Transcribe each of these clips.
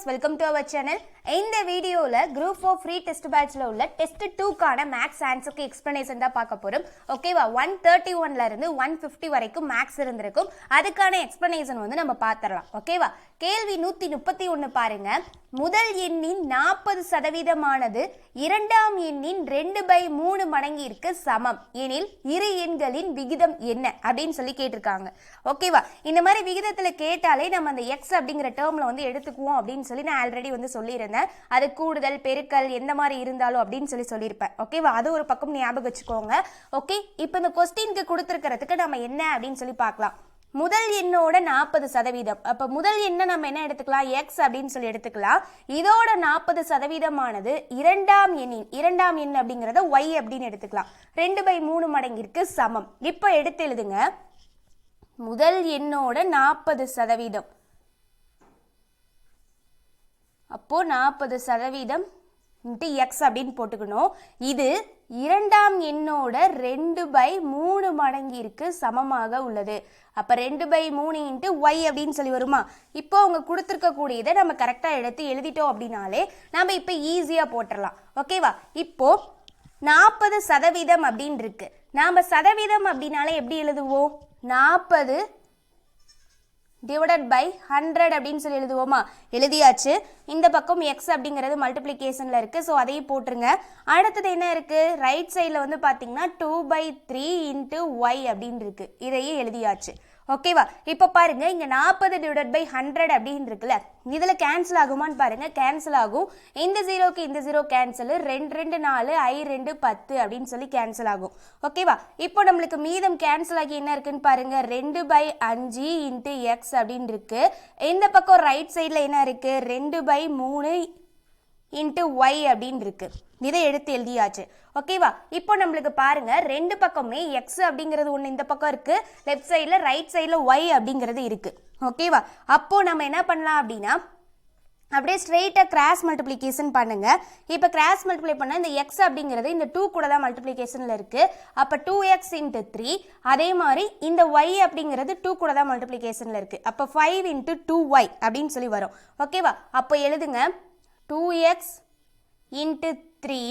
welcome to our channel. இந்த வீடியோல group 4 free test batchல உள்ள test 2 கான maths answer explanation தான் பார்க்க போறோம். ஓகேவா 131 ல இருந்து 150 வரைக்கும் maths இருந்திருக்கும். அதுக்கான explanation வந்து நம்ம பார்த்தறலாம். ஓகேவா கேள்வி 131 பாருங்க. முதல் எண்ணின் 40% ஆனது இரண்டாம் எண்ணின் 2/3 மடங்கிற்கு சமம் எனில் இரு எண்களின் விகிதம் என்ன அப்படினு சொல்லி கேட்டிருக்காங்க. ஓகேவா இந்த மாதிரி விகிதத்துல கேட்டாலே நம்ம அந்த x அப்படிங்கற டேர்ம்ல வந்து எடுத்துக்குவோம் அப்படினு சொல்லி நான் ஆல்ரெடி வந்து சொல்லியிருந்தேன். அது கூடுதல் பெருக்கல் எந்த மாதிரி இருந்தாலும் அப்படினு சொல்லி சொல்லிருப்பேன். ஓகேவா அது ஒரு பக்கம் ஞாபகம் வச்சுக்கோங்க. ஓகே இப்போ இந்த क्वेश्चनக்கு கொடுத்திருக்கிறதுக்கு நம்ம என்ன அப்படினு சொல்லி பார்க்கலாம். முதல் எண்ணோட 40%. அப்ப முதல் எண்ணை நம்ம என்ன எடுத்துக்கலாம் x அப்படின்னு சொல்லி எடுத்துக்கலாம். இதோட 40% ஆனது இரண்டாம் எண் அப்படிங்கறத y அப்படின்னு எடுத்துக்கலாம். 2/3 மடங்கிற்கு சமம். இப்போ எடுத்து எழுதுங்க. முதல் எண்ணோட 40%. அப்போ 40% into x அப்படின்னு போட்டுக்கணும். இது இரண்டாம் எண்ணோட 2/3 மடங்கிற்கு சமமாக உள்ளது. அப்ப 2/3 into y அப்படின்னு சொல்லி வருமா? இப்போ அவங்க கொடுத்திருக்க கூடியதை நம்ம கரெக்டா எடுத்து எழுதிட்டோம் அப்படினாலே நம்ம இப்போ ஈஸியா போட்டுறலாம். ஓகேவா இப்போ 40% அப்படின்னு இருக்கு. நாம சதவீதம் அப்படினாலே எப்படி எழுதுவோம்? 40 divided by 100 அப்படின்னு சொல்லி எழுதுவோமா? எழுதியாச்சு. இந்த பக்கம் x அப்படிங்கிறது மல்டிப்ளிகேஷன்ல இருக்கு. ஸோ அதையும் போட்டுருங்க. அடுத்தது என்ன இருக்கு? ரைட் சைடில் வந்து பார்த்தீங்கன்னா 2/3 into y அப்படின்னு இருக்கு. இதையும் எழுதியாச்சு. ஓகேவா இப்போ பாருங்க இங்க 40 divided by 100 அப்படின்னு இருக்குல்ல, இதுல கேன்சல் ஆகுமான்னு பாருங்க. கேன்சல் ஆகும். இந்த ஜீரோக்கு இந்த ஜீரோ கேன்சல். 2 2 4 I 2 10 அப்படின்னு சொல்லி கேன்சல் ஆகும். ஓகேவா இப்போ நம்மளுக்கு மீதம் கேன்சல் ஆகி என்ன இருக்குன்னு பாருங்க. 2/5 into x அப்படின்னு இருக்கு. இந்த பக்கம் ரைட் சைட்ல என்ன இருக்கு? 2/3 into y அப்படின்னு இருக்கு. இதை எடுத்து எழுதியாச்சு. ஓகேவா இப்போ நம்மளுக்கு பாருங்க ரெண்டு பக்கமே x அப்படிங்கிறது ஒன்று இந்த பக்கம் இருக்கு, லெஃப்ட் சைடில், ரைட் சைடில் y அப்படிங்கிறது இருக்கு. ஓகேவா அப்போ நம்ம என்ன பண்ணலாம் அப்படின்னா அப்படியே ஸ்ட்ரெயிட்டாக கிராஸ் மல்டிப்ளிகேஷன் பண்ணுங்க. இப்போ கிராஸ் மல்டிப்ளை பண்ணால் இந்த x அப்படிங்கிறது இந்த 2 கூட தான் மல்டிப்ளிகேஷனில் இருக்கு. அப்போ 2x into 3. அதே மாதிரி இந்த y அப்படிங்கிறது 2 கூட தான் மல்டிப்ளிகேஷனில் இருக்கு. அப்போ 5 into 2y அப்படின்னு சொல்லி வரும். ஓகேவா அப்போ எழுதுங்க 2x into 3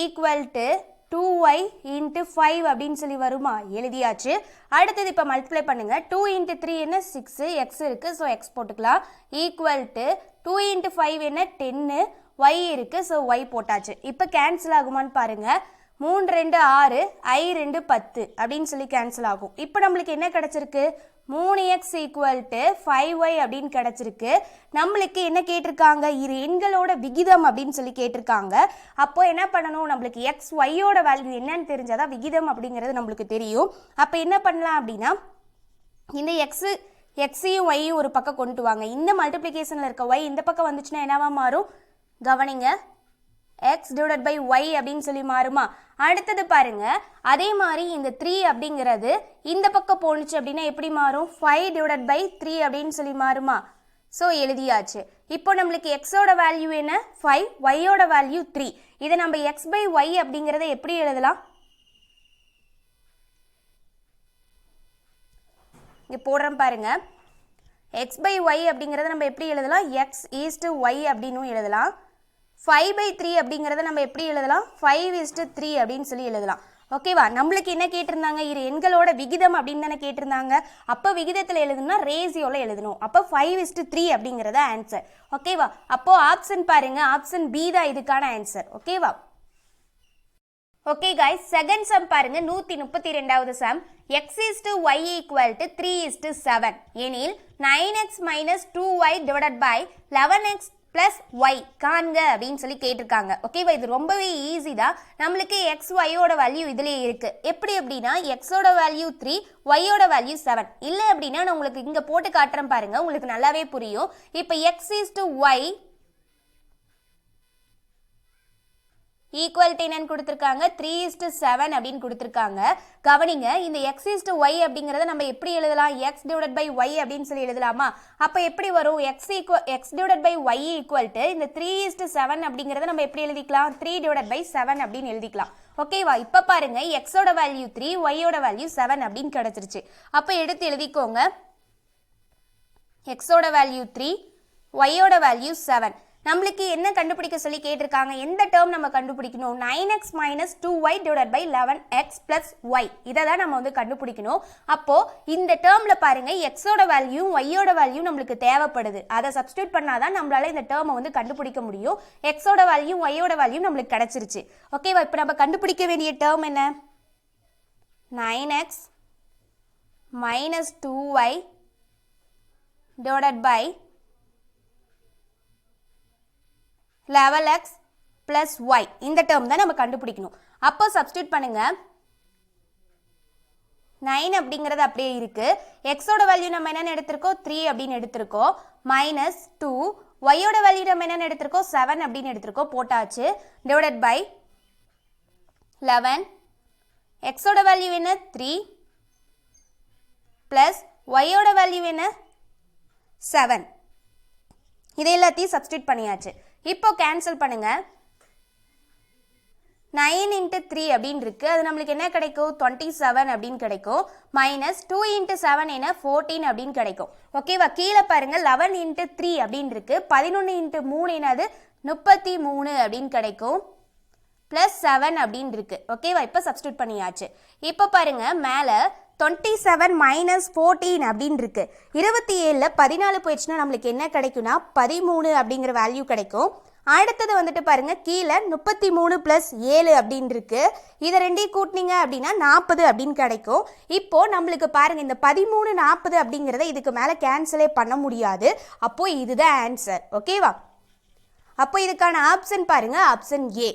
equal to 2y into 5 அப்படின்னு சொல்லி வருமா? எழுதியாச்சு. அடுத்தது இப்போ மல்டிப்ளை பண்ணுங்க. 2 into 3 என்ன? 6, x இருக்கு, ஸோ x போட்டுக்கலாம். ஈக்குவல் டு 2 into 5 என்ன? 10, y இருக்கு, ஸோ y போட்டாச்சு. இப்போ கேன்சல் ஆகுமான்னு பாருங்க. 3 2 6 I 2 10 அப்படின்னு சொல்லி கேன்சல் ஆகும். இப்போ நம்மளுக்கு என்ன கிடைச்சிருக்கு? 3x equal to 5y அப்படின்னு கிடைச்சிருக்கு. நம்மளுக்கு என்ன கேட்டிருக்காங்க? இரு எண்களோட விகிதம் அப்படின்னு சொல்லி கேட்டிருக்காங்க. அப்போ என்ன பண்ணணும்? நம்மளுக்கு x yயோட வேல்யூ என்னன்னு தெரிஞ்சாதான் விகிதம் அப்படிங்கிறது நம்மளுக்கு தெரியும். அப்போ என்ன பண்ணலாம் அப்படின்னா இந்த எக்ஸையும் ஒய்யும் ஒரு பக்கம் கொண்டு வாங்க. இந்த மல்டிப்ளிகேஷனில் இருக்க y இந்த பக்கம் வந்துச்சுன்னா என்னவா மாறும்? கவனிங்க, x divided by y அப்படின்னு சொல்லி மாறுமா? அடுத்தது பாருங்க அதே மாதிரி இந்த 3 அப்படிங்கிறது இந்த பக்கம் போனுச்சு அப்படின்னா எப்படி மாறும்? 5 divided by 3 அப்படின்னு சொல்லி மாறுமா? ஸோ எழுதியாச்சு. இப்போ நம்மளுக்கு எக்ஸோட வேல்யூ என்ன? 5, ஒய்யோட வேல்யூ 3. இதை நம்ம x by y அப்படிங்கிறத எப்படி எழுதலாம்? இங்கே போடுறோம் பாருங்க. x by y அப்படிங்கிறத நம்ம எப்படி எழுதலாம்? x is to y அப்படின்னு எழுதலாம். 5/3 அப்படிங்கிறத நம்ம எப்படி எழுதலாம்? 5:3 அப்படின்னு சொல்லி எழுதலாம். ஓகேவா நம்மளுக்கு என்ன கேட்டிருந்தாங்க? இரு எண்களோட விகிதம் அப்படின்னு தானே கேட்டிருந்தாங்க. அப்போ விகிதத்தில் எழுதணும்னா ரேசியோல எழுதணும். அப்போ 5:3 அப்படிங்கிறத ஆன்சர். ஓகேவா அப்போ ஆப்ஷன் பாருங்க, ஆப்ஷன் பி தான் இதுக்கான ஆன்சர். ஓகேவா ஓகே காய்ஸ் செகண்ட் சம் பாருங்க. 132வது some. x is to y equal to 3 is to 7 எனில் 9x minus 2y divided by 11x plus y காண்க அப்படின்னு சொல்லி கேட்டிருக்காங்க. ஓகேவா இது ரொம்பவே ஈஸி தான். நம்மளுக்கு x yயோட வேல்யூ இதுலேயே இருக்கு. எப்படி அப்படின்னா xோட வேல்யூ 3, yயோட வேல்யூ 7. இல்லை அப்படின்னா நான் உங்களுக்கு இங்கே போட்டு காட்டுறேன் பாருங்க, உங்களுக்கு நல்லாவே புரியும். இப்போ x is to y equal to என்னன்னு கொடுத்துருக்காங்க? 3:7 அப்படின்னு கொடுத்துருக்காங்க. கவனிங்க இந்த x is to y அப்படிங்கிறத நம்ம எப்படி எழுதலாம்? x divided by y அப்படின்னு சொல்லி எழுதலாமா? அப்போ எப்படி வரும்? x divided by y equal to இந்த 3:7 அப்படிங்கிறத நம்ம எப்படி எழுதிக்கலாம்? 3 divided by 7 அப்படின்னு எழுதிக்கலாம். ஓகேவா இப்போ பாருங்க xோட வேல்யூ 3, yயோட வேல்யூ 7 அப்படின்னு கிடைச்சிருச்சு. அப்போ எடுத்து எழுதிக்கோங்க. xோட வேல்யூ 3, ஒய்யோட வேல்யூ 7. நம்மளுக்கு என்ன கண்டுபிடிக்க சொல்லி கேட்டிருக்காங்க, எந்த டேர்ம் நம்ம கண்டுபிடிக்கணும், 9x minus 2y divided by 11x plus y, இதை தான் நம்ம வந்து கண்டுபிடிக்கணும். அப்போ இந்த டேர்மில் பாருங்க எக்ஸோட வேல்யூ ஒய்யோட வேல்யூ நம்மளுக்கு தேவைப்படுது, அதை சப்ஸ்டியூட் பண்ணாதான் நம்மளால இந்த டேர்மை வந்து கண்டுபிடிக்க முடியும். எக்ஸோட வேல்யூ ஒய்யோட வேல்யூ நம்மளுக்கு கிடைச்சிருச்சு. ஓகேவா? இப்போ நம்ம கண்டுபிடிக்க வேண்டிய டேர்ம் என்ன, 9x minus 2y divided by 11x plus y, இந்த டேர்ம் தான் நம்ம கண்டுபிடிக்கணும். அப்போ சப்ஸ்டியூட் பண்ணுங்க, 9 அப்படிங்கிறது அப்படியே இருக்கு, எக்ஸோட வேல்யூ நம்ம என்னன்னு எடுத்திருக்கோம் 3 அப்படின்னு எடுத்திருக்கோம், மைனஸ் 2, ஒய்யோட வேல்யூ நம்ம என்னன்னு எடுத்திருக்கோம் 7 அப்படின்னு எடுத்திருக்கோம், போட்டாச்சு, டிவைடட் பை 11, எக்ஸோட வேல்யூ என்ன 3 பிளஸ் ஒய்யோட வேல்யூ என்ன 7. இதை எல்லாத்தையும் சப்ஸ்டியூட் பண்ணியாச்சு. இப்போ கேன்சல் பண்ணுங்க, 9 into 3 அப்படின்னு இருக்கு, அது நம்மளுக்கு என்ன கிடைக்கும் 27 அப்படின்னு கிடைக்கும், மைனஸ் 2 into 7 என்ன 14 அப்படின்னு கிடைக்கும். ஓகேவா? கீழே பாருங்க 11 into 3 அப்படின்னு இருக்கு, 11 into 3 என்னது 33 அப்படின்னு கிடைக்கும், பிளஸ் 7 அப்படின்னு இருக்கு. ஓகேவா? இப்போ சப்ஸ்டியூட் பண்ணியாச்சு. இப்போ பாருங்க மேலே 27 மைனஸ் 14 அப்படின்னு இருக்கு, 27ல் 14 போயிடுச்சுன்னா நம்மளுக்கு என்ன கிடைக்கும்னா 13 அப்படிங்கிற வேல்யூ கிடைக்கும். அடுத்தது வந்துட்டு பாருங்க கீழே 33 பிளஸ் 7 அப்படின்னு இருக்கு, இதை ரெண்டையும் கூட்டினீங்க அப்படின்னா 40 அப்படின்னு கிடைக்கும். இப்போ நம்மளுக்கு பாருங்க இந்த 13 40 அப்படிங்கிறத இதுக்கு மேலே கேன்சலே பண்ண முடியாது, அப்போ இதுதான் ஆன்சர். ஓகேவா? அப்போ இதுக்கான ஆப்ஷன் பாருங்க, ஆப்ஷன் ஏ.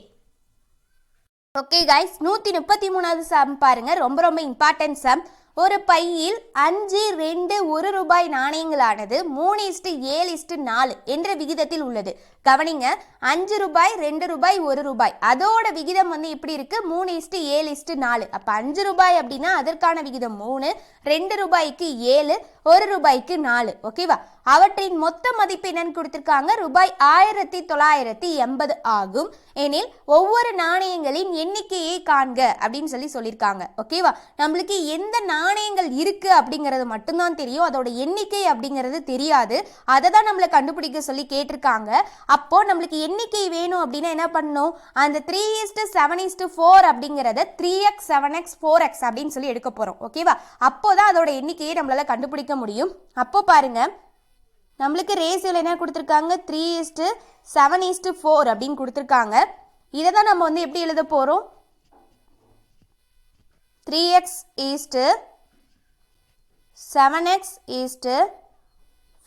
ஓகே கைஸ், 133வது சம் பாருங்க, ரொம்ப ரொம்ப இம்பார்ட்டன்ட் சம். ஒரு பையில் 5, 2, 1 ரூபாய் நாணயங்களானது 3:7:4 என்ற விகிதத்தில் உள்ளது. கவனிங்க, 5 ரூபாய் 2 ரூபாய் 1 ரூபாய் அதோட விகிதம் வந்து இப்படி இருக்கு 3:7:4. அப்போ 5 ரூபாய் அப்படின்னா அதற்கான விகிதம் 3, 2 ரூபாய்க்கு 7, 1 ரூபாய்க்கு 4. ஓகேவா? அவற்றின் மொத்த மதிப்பு என்னன்னு கொடுத்துருக்காங்க, ரூபாய் 1980 ஆகும் எனில் ஒவ்வொரு நாணயங்களின் எண்ணிக்கையை காண்க அப்படின்னு சொல்லியிருக்காங்க. ஓகேவா? நம்மளுக்கு எந்த நாணயங்கள் இருக்கு அப்படிங்கிறது மட்டும்தான் தெரியும், அதோட எண்ணிக்கை அப்படிங்கிறது தெரியாது, அதை தான் நம்மளை கண்டுபிடிக்க சொல்லி கேட்டிருக்காங்க. அப்போ நம்மளுக்கு எண்ணிக்கை வேணும் அப்படின்னா என்ன பண்ணணும், அந்த 3:7:4 அப்படிங்கிறத 3x 7x 4x அப்படின்னு சொல்லி எடுக்க போறோம். ஓகேவா? அப்போதான் அதோட எண்ணிக்கையை நம்மளால கண்டுபிடிக்க முடியும். அப்போ பாருங்க நம்மளுக்கு ரேஷியோல என்ன கொடுத்துருக்காங்க 3:7:4 அப்படின்னு கொடுத்துருக்காங்க. இதை தான் நம்ம வந்து எப்படி எழுத போறோம், 3x 7x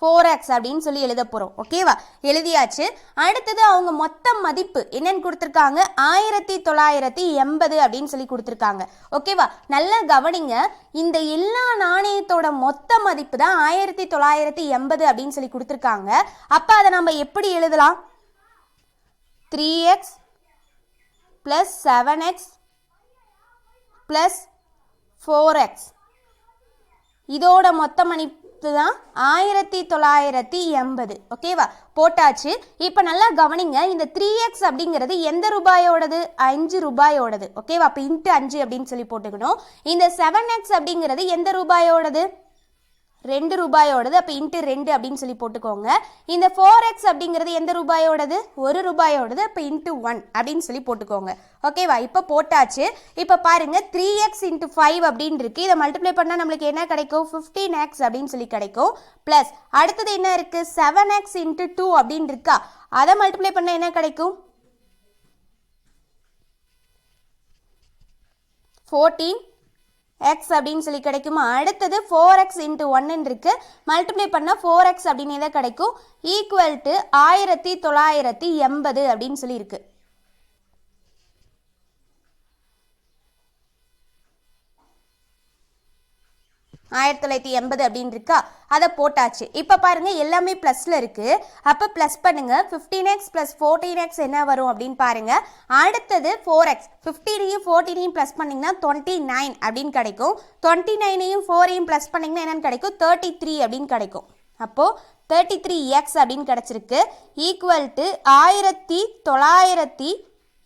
4x அப்படின்னு சொல்லி எழுத போறோம். ஓகேவா? எழுதியாச்சு. அடுத்தது அவங்க மொத்த மதிப்பு என்னன்னு கொடுத்துருக்காங்க 1980 அப்படின்னு சொல்லி கொடுத்துருக்காங்க. ஓகேவா? நல்லா கவனிங்க, இந்த எல்லா நாணயத்தோட மொத்த மதிப்பு தான் 1980 அப்படின்னு சொல்லி கொடுத்துருக்காங்க. அப்ப அதை நம்ம எப்படி எழுதலாம், 3x plus 7x plus 4x இதோட மொத்த மதிப்பு தான் 1980. ஓகேவா? போட்டாச்சு. இப்போ நல்லா கவனிங்க, இந்த 3x அப்படிங்கிறது எந்த ரூபாயோடது, 5 ரூபாயோடது. ஓகேவா? அப்போ இன்ட்டு 5 அப்படின்னு சொல்லி போட்டுக்கணும். இந்த 7x அப்படிங்கிறது எந்த ரூபாயோடது, 2 ரூபாயோடது, அப்போ இன்ட்டு 2 அப்படின்னு சொல்லி போட்டுக்கோங்க. இந்த 4x அப்படிங்கிறது எந்த ரூபாயோடது, 1 ரூபாயோடது, அப்போ இன்ட்டு 1 அப்படின்னு சொல்லி போட்டுக்கோங்க. ஓகேவா? இப்போ போட்டாச்சு. இப்போ பாருங்க 3x into 5 அப்படின்னு இருக்கு, இதை மல்டிப்ளை பண்ணால் நம்மளுக்கு என்ன கிடைக்கும் 15x அப்படின்னு சொல்லி கிடைக்கும். பிளஸ் அடுத்தது என்ன இருக்கு 7x into 2 அப்படின்னு இருக்கா, அதை மல்டிப்ளை பண்ணால் என்ன கிடைக்கும் 14x அப்படின்னு சொல்லி கிடைக்குமா. அடுத்தது 4x into 1 இருக்கு, மல்டிப்ளை பண்ணால் 4x அப்படின்னு எதை கிடைக்கும், ஈக்குவல் டு 1980 அப்படின்னு சொல்லி இருக்கு. அப்படின்னு இருக்கா, அதை போட்டாச்சு. இப்போ பாருங்க எல்லாமே பிளஸ்ல இருக்கு, அப்போ பிளஸ் பண்ணுங்க. 15x பிளஸ் 14x என்ன வரும் அப்படின்னு பாருங்க. அடுத்தது 4x, 15ஐயும் 14ஐயும் பிளஸ் பண்ணீங்கன்னா 29 அப்படின்னு கிடைக்கும். 29ஐயும் 4ஐயும் பிளஸ் பண்ணீங்கன்னா என்னன்னு கிடைக்கும் 33 அப்படின்னு கிடைக்கும். அப்போ 33x அப்படின்னு கிடைச்சிருக்கு, ஈக்குவல் டு 1980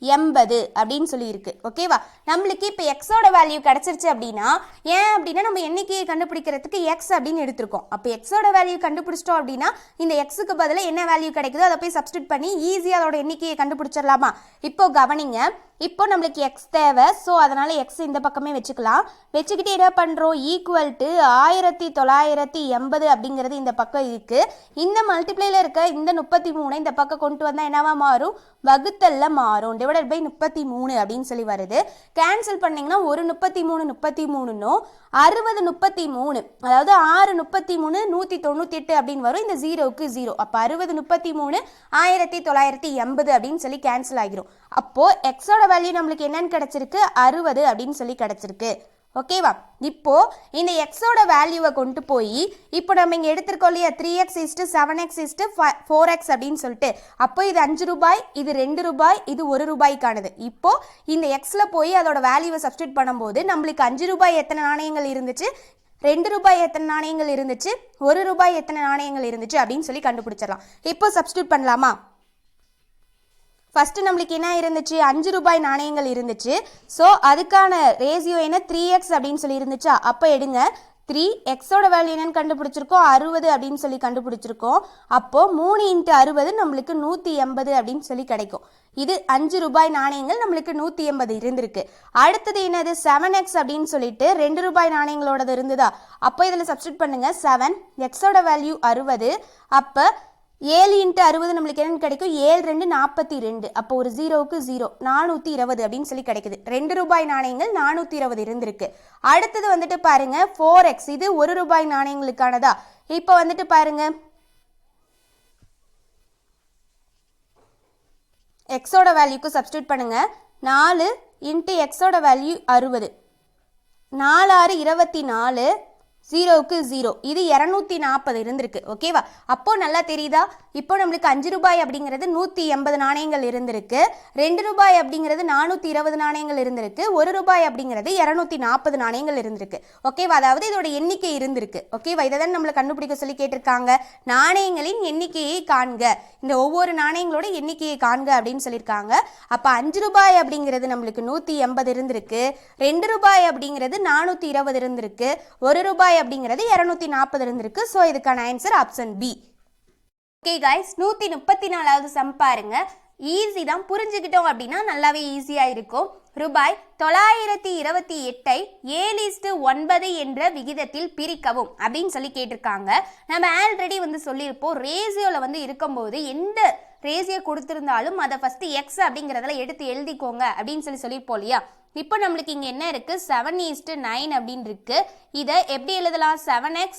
80 அப்படின்னு சொல்லியிருக்கு. ஓகேவா? நம்மளுக்கு இப்போ எக்ஸோட வேல்யூ கிடச்சிருச்சு அப்படின்னா ஏன் அப்படின்னா நம்ம எண்ணிக்கையை கண்டுபிடிக்கிறதுக்கு எக்ஸ் அப்படின்னு எடுத்திருக்கோம். அப்போ எக்ஸோட வேல்யூ கண்டுபிடிச்சிட்டோம் அப்படின்னா இந்த எக்ஸுக்கு பதிலாக என்ன வேல்யூ கிடைக்குதோ அதை போய் சப்ஸ்டியூட் பண்ணி ஈஸியாக அதோட எண்ணிக்கையை கண்டுபிடிச்சிடலாமா? இப்போ கவனிங்க, இப்போ நம்மளுக்கு எக்ஸ் தேவை. ஸோ அதனால் எக்ஸ் இந்த பக்கமே வச்சுக்கலாம். வச்சுக்கிட்டு என்ன பண்ணுறோம், ஈக்குவல் டு 1980 அப்படிங்கிறது இந்த பக்கம் இருக்குது. இந்த மல்டிப்ளைல இருக்க இந்த 33 இந்த பக்கம் கொண்டு வந்தால் என்னவா மாறும், வகுத்தல்ல மாறும். டிவைடட் பை 33 அப்படின்னு சொல்லி வருது. கேன்சல் பண்ணிங்கன்னா ஒரு 33 63னும் 60 33, அதாவது 6 33 198 அப்படின்னு வரும். இந்த 0க்கு 0. அப்போ 60 33 1980 அப்படின்னு சொல்லி கேன்சல் ஆகிரும். அப்போ எக்ஸோட வேல்யூ நம்மளுக்கு என்னன்னு கிடைச்சிருக்கு, 60 அப்படின்னு சொல்லி கிடைச்சிருக்கு. ஓகேவா? இப்போ இந்த எக்ஸோட வேல்யூவை கொண்டு போய் இப்போ நம்ம இங்கே எடுத்திருக்கோம் இல்லையா, 3x 7x 4x அப்படின்னு சொல்லிட்டு, அப்போ இது 5 ரூபாய், இது 2 ரூபாய், இது 1 ரூபாய்க்கானது. இப்போ இந்த எக்ஸில் போய் அதோட வேல்யூவை சப்ஸ்டியூட் பண்ணும்போது நம்மளுக்கு 5 ரூபாய் எத்தனை நாணயங்கள் இருந்துச்சு, 2 ரூபாய் எத்தனை நாணயங்கள் இருந்துச்சு, 1 ரூபாய் எத்தனை நாணயங்கள் இருந்துச்சு அப்படின்னு சொல்லி கண்டுபிடிச்சிடலாம். இப்போ சப்ஸ்டியூட் பண்ணலாமா? ஃபஸ்ட்டு நம்மளுக்கு என்ன இருந்துச்சு, 5 ரூபாய் நாணயங்கள் இருந்துச்சு. ஸோ அதுக்கான ரேஷியோ என்ன, 3x அப்படின்னு சொல்லி இருந்துச்சா? அப்போ எடுங்க, 3 எக்ஸோட வேல்யூ என்னன்னு கண்டுபிடிச்சிருக்கோம், 60 அப்படின்னு சொல்லி கண்டுபிடிச்சிருக்கோம். அப்போது 3 × 60 நம்மளுக்கு 180 அப்படின்னு சொல்லி கிடைக்கும். இது 5 ரூபாய் நாணயங்கள் நம்மளுக்கு 180 இருந்திருக்கு. அடுத்தது என்னது, 7x அப்படின்னு சொல்லிட்டு 2 ரூபாய் நாணயங்களோடது இருந்ததா? அப்போ இதில் சப்ஸ்டியூட் பண்ணுங்க, 7 எக்ஸோட வேல்யூ 60. அப்போ 7 × 60 நம்மளுக்கு என்னன்னு கிடைக்கும், 7 2 42. அப்போ ஒரு 0க்கு 0 420 அப்படின்னு சொல்லி கிடைக்குது. 2 ரூபாய் நாணயங்கள் 420 இருந்திருக்கு. அடுத்தது வந்துட்டு பாருங்க 4x, இது 1 ரூபாய் நாணயங்களுக்கானதா? இப்போ வந்துட்டு பாருங்க, எக்ஸோட வேல்யூக்கு சப்ஸ்டியூட் பண்ணுங்க, 4 × எக்ஸோட வேல்யூ 60, 4 6 24, 0க்கு 0, இது 240 இருந்திருக்கு. ஓகேவா? அப்போ நல்லா தெரியுதா? இப்போ நம்மளுக்கு 5 ரூபாய் அப்படிங்கிறது 180 நாணயங்கள் இருந்திருக்கு, 2 ரூபாய் அப்படிங்கிறது 420 நாணயங்கள் இருந்திருக்கு, 1 ரூபாய் அப்படிங்கிறது 240 நாணயங்கள் இருந்திருக்கு. ஓகேவா? அதாவது இதோட எண்ணிக்கை இருந்திருக்கு. ஓகேவா? இதை தான் நம்மளை கண்டுபிடிக்க சொல்லி கேட்டிருக்காங்க. நாணயங்களின் எண்ணிக்கையை காண்க, இந்த ஒவ்வொரு நாணயங்களோட எண்ணிக்கையை காண்க அப்படின்னு சொல்லியிருக்காங்க. அப்போ 5 ரூபாய் அப்படிங்கிறது நம்மளுக்கு 180 இருந்திருக்கு, 2 ரூபாய் அப்படிங்கிறது 420 இருந்திருக்கு, 1 ரூபாய் அப்படிங்கிறது 240 இருந்திருக்கு. ஸோ இதுக்கான answer option B. Okay guys, 134வது சம் பாருங்க. ஈஸி தான், புரிஞ்சுக்கிட்டோம் அப்படின்னா நல்லாவே ஈஸியாக இருக்கும். ரூபாய் 928ஐ 7:9 என்ற விகிதத்தில் பிரிக்கவும் அப்படின்னு சொல்லி கேட்டிருக்காங்க. நம்ம ஆல்ரெடி சொல்லியிருப்போம், ரேஷியோவில் இருக்கும்போது எந்த ரேஷியோ கொடுத்துருந்தாலும் அதை ஃபஸ்ட்டு எக்ஸ் அப்படிங்கிறதுல எடுத்து எழுதிக்கோங்க அப்படின்னு சொல்லியிருப்போம் இல்லையா. இப்போ நம்மளுக்கு இங்கே என்ன இருக்குது, 7:9 அப்படின்னு இருக்கு. இதை எப்படி எழுதலாம், 7x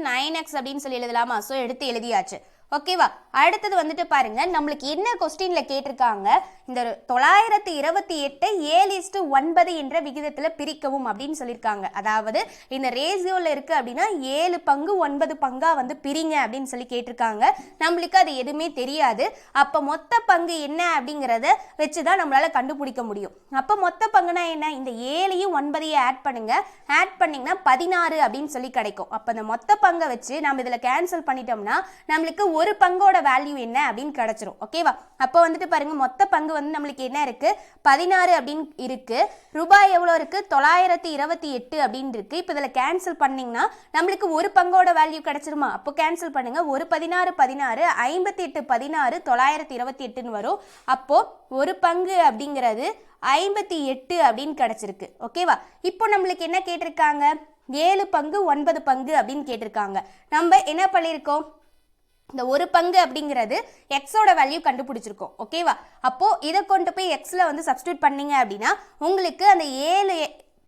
9x அப்படின்னு சொல்லி எழுதலாமா? ஸோ எடுத்து எழுதியாச்சு. ஓகேவா? அடுத்தது வந்துட்டு பாருங்க, நம்மளுக்கு என்ன கொஸ்டின்ல கேட்டிருக்காங்க, இந்த 928ஐ 7:9 என்ற விகிதத்தில் பிரிக்கவும் அப்படின்னு சொல்லியிருக்காங்க. அதாவது இந்த ரேஷியோவில் இருக்கு அப்படின்னா 7 பங்கு 9 பங்கா பிரிங்க அப்படின்னு சொல்லி கேட்டிருக்காங்க. நம்மளுக்கு அது எதுவுமே தெரியாது. அப்போ மொத்த பங்கு என்ன அப்படிங்கிறத வச்சு தான் நம்மளால கண்டுபிடிக்க முடியும். அப்போ மொத்த பங்குனா என்ன, இந்த 7ஐயும் 9ஐயும் ஆட் பண்ணுங்க, ஆட் பண்ணிங்கன்னா 16 அப்படின்னு சொல்லி கிடைக்கும். அப்போ அந்த மொத்த பங்கை வச்சு நம்ம இதில் கேன்சல் பண்ணிட்டோம்னா நம்மளுக்கு ஒரு பங்கோட வேல்யூ என்ன அப்படின்னு கிடைச்சிரும். ஓகேவா? அப்போ வந்துட்டு பாருங்க, மொத்த பங்கு நம்மளுக்கு என்ன இருக்கு, 16 அப்படின்னு இருக்கு. ரூபாய் எவ்வளோ இருக்கு, 928 அப்படின்னு இருக்கு. இப்போ இதில் கேன்சல் பண்ணிங்கன்னா நம்மளுக்கு ஒரு பங்கோட வேல்யூ கிடைச்சிருமா? அப்போ கேன்சல் பண்ணுங்க, ஒரு 16 16, 58 16, 928ன்னு வரும். அப்போ ஒரு பங்கு அப்படிங்கிறது 58 அப்படின்னு கிடைச்சிருக்கு. ஓகேவா? இப்போ நம்மளுக்கு என்ன கேட்டிருக்காங்க, 7 பங்கு 9 பங்கு அப்படின்னு கேட்டிருக்காங்க. நம்ம என்ன பண்ணியிருக்கோம், இந்த ஒரு பங்கு அப்படிங்கிறது எக்ஸோட வேல்யூ கண்டுபிடிச்சிருக்கோம். ஓகேவா? அப்போ இதை கொண்டு போய் எக்ஸ்ல சப்ஸ்டியூட் பண்ணீங்க அப்படின்னா உங்களுக்கு அந்த 7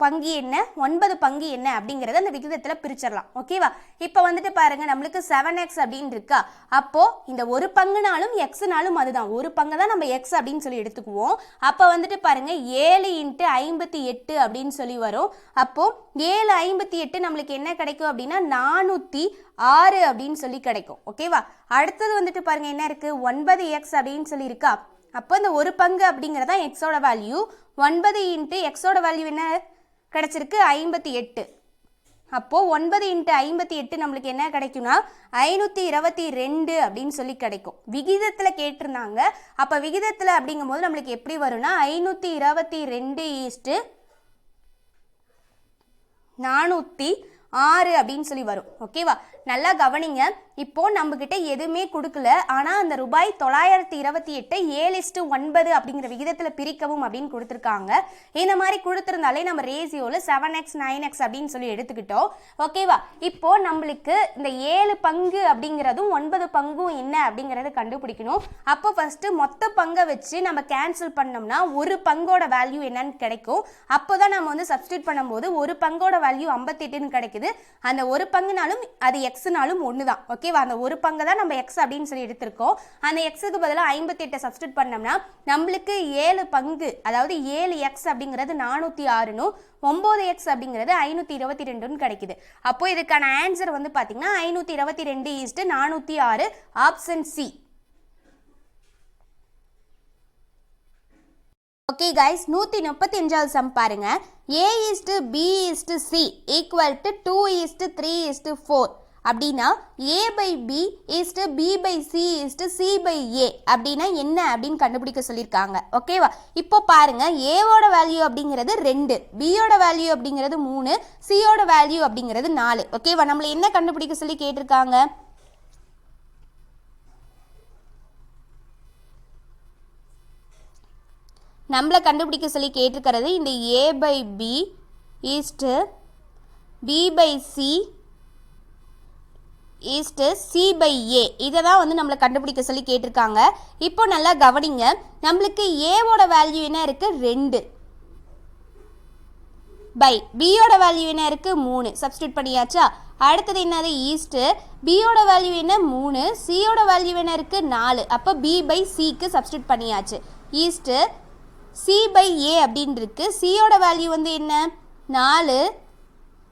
பங்கு என்ன 9 பங்கு என்ன அப்படிங்கறத அந்த விகிதத்துல பிரிச்சிடலாம். ஓகேவா? இப்போ வந்துட்டு பாருங்க, நம்மளுக்கு 7x அப்படின்னு இருக்கா. அப்போ இந்த ஒரு பங்குனாலும் எக்ஸ்னாலும் அதுதான், ஒரு பங்கு தான் நம்ம எக்ஸ் அப்படின்னு சொல்லி எடுத்துக்குவோம். அப்போ வந்துட்டு பாருங்க 7 × 58 அப்படின்னு சொல்லி வரும். அப்போ 7 58 நம்மளுக்கு என்ன கிடைக்கும் அப்படின்னா 406 அப்படின்னு சொல்லி கிடைக்கும். ஓகேவா? அடுத்தது வந்துட்டு பாருங்க என்ன இருக்கு, 9x அப்படின்னு சொல்லி இருக்கா. அப்போ இந்த ஒரு பங்கு அப்படிங்கிறதா எக்ஸோட வேல்யூ. 9 × எக்ஸோட வேல்யூ என்ன கிடைச்சிருக்கு, 58. அப்போது 9 × 58 நம்மளுக்கு என்ன கிடைக்கும்னா 522 அப்படின்னு சொல்லி கிடைக்கும். விகிதத்தில் கேட்டிருந்தாங்க. அப்போ விகிதத்தில் அப்படிங்கும்போது நம்மளுக்கு எப்படி வரும்னா 522:406 அப்படின்னு சொல்லி வரும். ஓகேவா, நல்லா கவனிங்க. இப்போ நம்மக்கிட்ட எதுவுமே கொடுக்கல, ஆனால் அந்த ரூபாய் 928 7:9 அப்படிங்கிற விகிதத்தில் பிரிக்கவும் அப்படின்னு கொடுத்துருக்காங்க. இந்த மாதிரி கொடுத்துருந்தாலே நம்ம ரேசியோவில் 7x 9x அப்படின்னு சொல்லி எடுத்துக்கிட்டோம். ஓகேவா, இப்போ நம்மளுக்கு இந்த 7 பங்கு அப்படிங்கிறதும் 9 பங்கும் என்ன அப்படிங்கிறத கண்டுபிடிக்கணும். அப்போ ஃபஸ்ட்டு மொத்த பங்கை வச்சு நம்ம கேன்சல் பண்ணோம்னா ஒரு பங்கோட வேல்யூ என்னன்னு கிடைக்கும். அப்போ தான் நம்ம வந்து சப்ஸ்டியூட் பண்ணும்போது ஒரு பங்கோட வேல்யூ 58ன்னு கிடைக்குது. அந்த ஒரு பங்குனாலும் அது எக்ஸ்னாலும் ஒன்று தான். ஓகேவா, அந்த ஒரு பங்கு தான் நம்ம எக்ஸ் அப்படின்னு சொல்லி எடுத்திருக்கோம். அந்த எக்ஸுக்கு பதிலாக 58 சப்ஸ்டியூட் பண்ணோம்னா நம்மளுக்கு 7 பங்கு, அதாவது 7x அப்படிங்கிறது 406ன்னு 9x அப்படிங்கிறது 522ன்னு கிடைக்குது. அப்போ இதுக்கான ஆன்சர் வந்து பார்த்தீங்கன்னா 522:406 ஆப்ஷன் சி. ஓகே கைஸ், 135வது சம் பாருங்க. A:B:C = 2:3:4 அப்படின்னா A/B B/C C/A அப்படின்னா என்ன அப்படின்னு கண்டுபிடிக்க சொல்லியிருக்காங்க. ஓகேவா, இப்போ பாருங்க, ஏவோட வேல்யூ அப்படிங்கிறது 2, பியோட வேல்யூ அப்படிங்கிறது 3, சியோட வேல்யூ அப்படிங்கிறது 4. ஓகேவா, நம்மளை என்ன கண்டுபிடிக்க சொல்லி கேட்டிருக்காங்க? நம்மளை கண்டுபிடிக்க சொல்லி கேட்டிருக்கிறது இந்த A/B B/C C/A இதை தான் வந்து நம்மளை கண்டுபிடிக்க சொல்லி கேட்டிருக்காங்க. இப்போ நல்லா கவனிங்க, நம்மளுக்கு ஏவோட வேல்யூ என்ன இருக்குது 2, பை பியோட வேல்யூ என்ன இருக்குது 3, சப்ஸ்டியூட் பண்ணியாச்சா. அடுத்தது என்னது ஈஸ்ட்டு, பியோட வேல்யூ என்ன 3, சியோட வேல்யூ என்ன இருக்குது 4, அப்போ B/Cக்கு சப்ஸ்டியூட் பண்ணியாச்சு. ஈஸ்ட்டு C/A அப்படின்னு இருக்கு. சியோட வேல்யூ வந்து என்ன 4,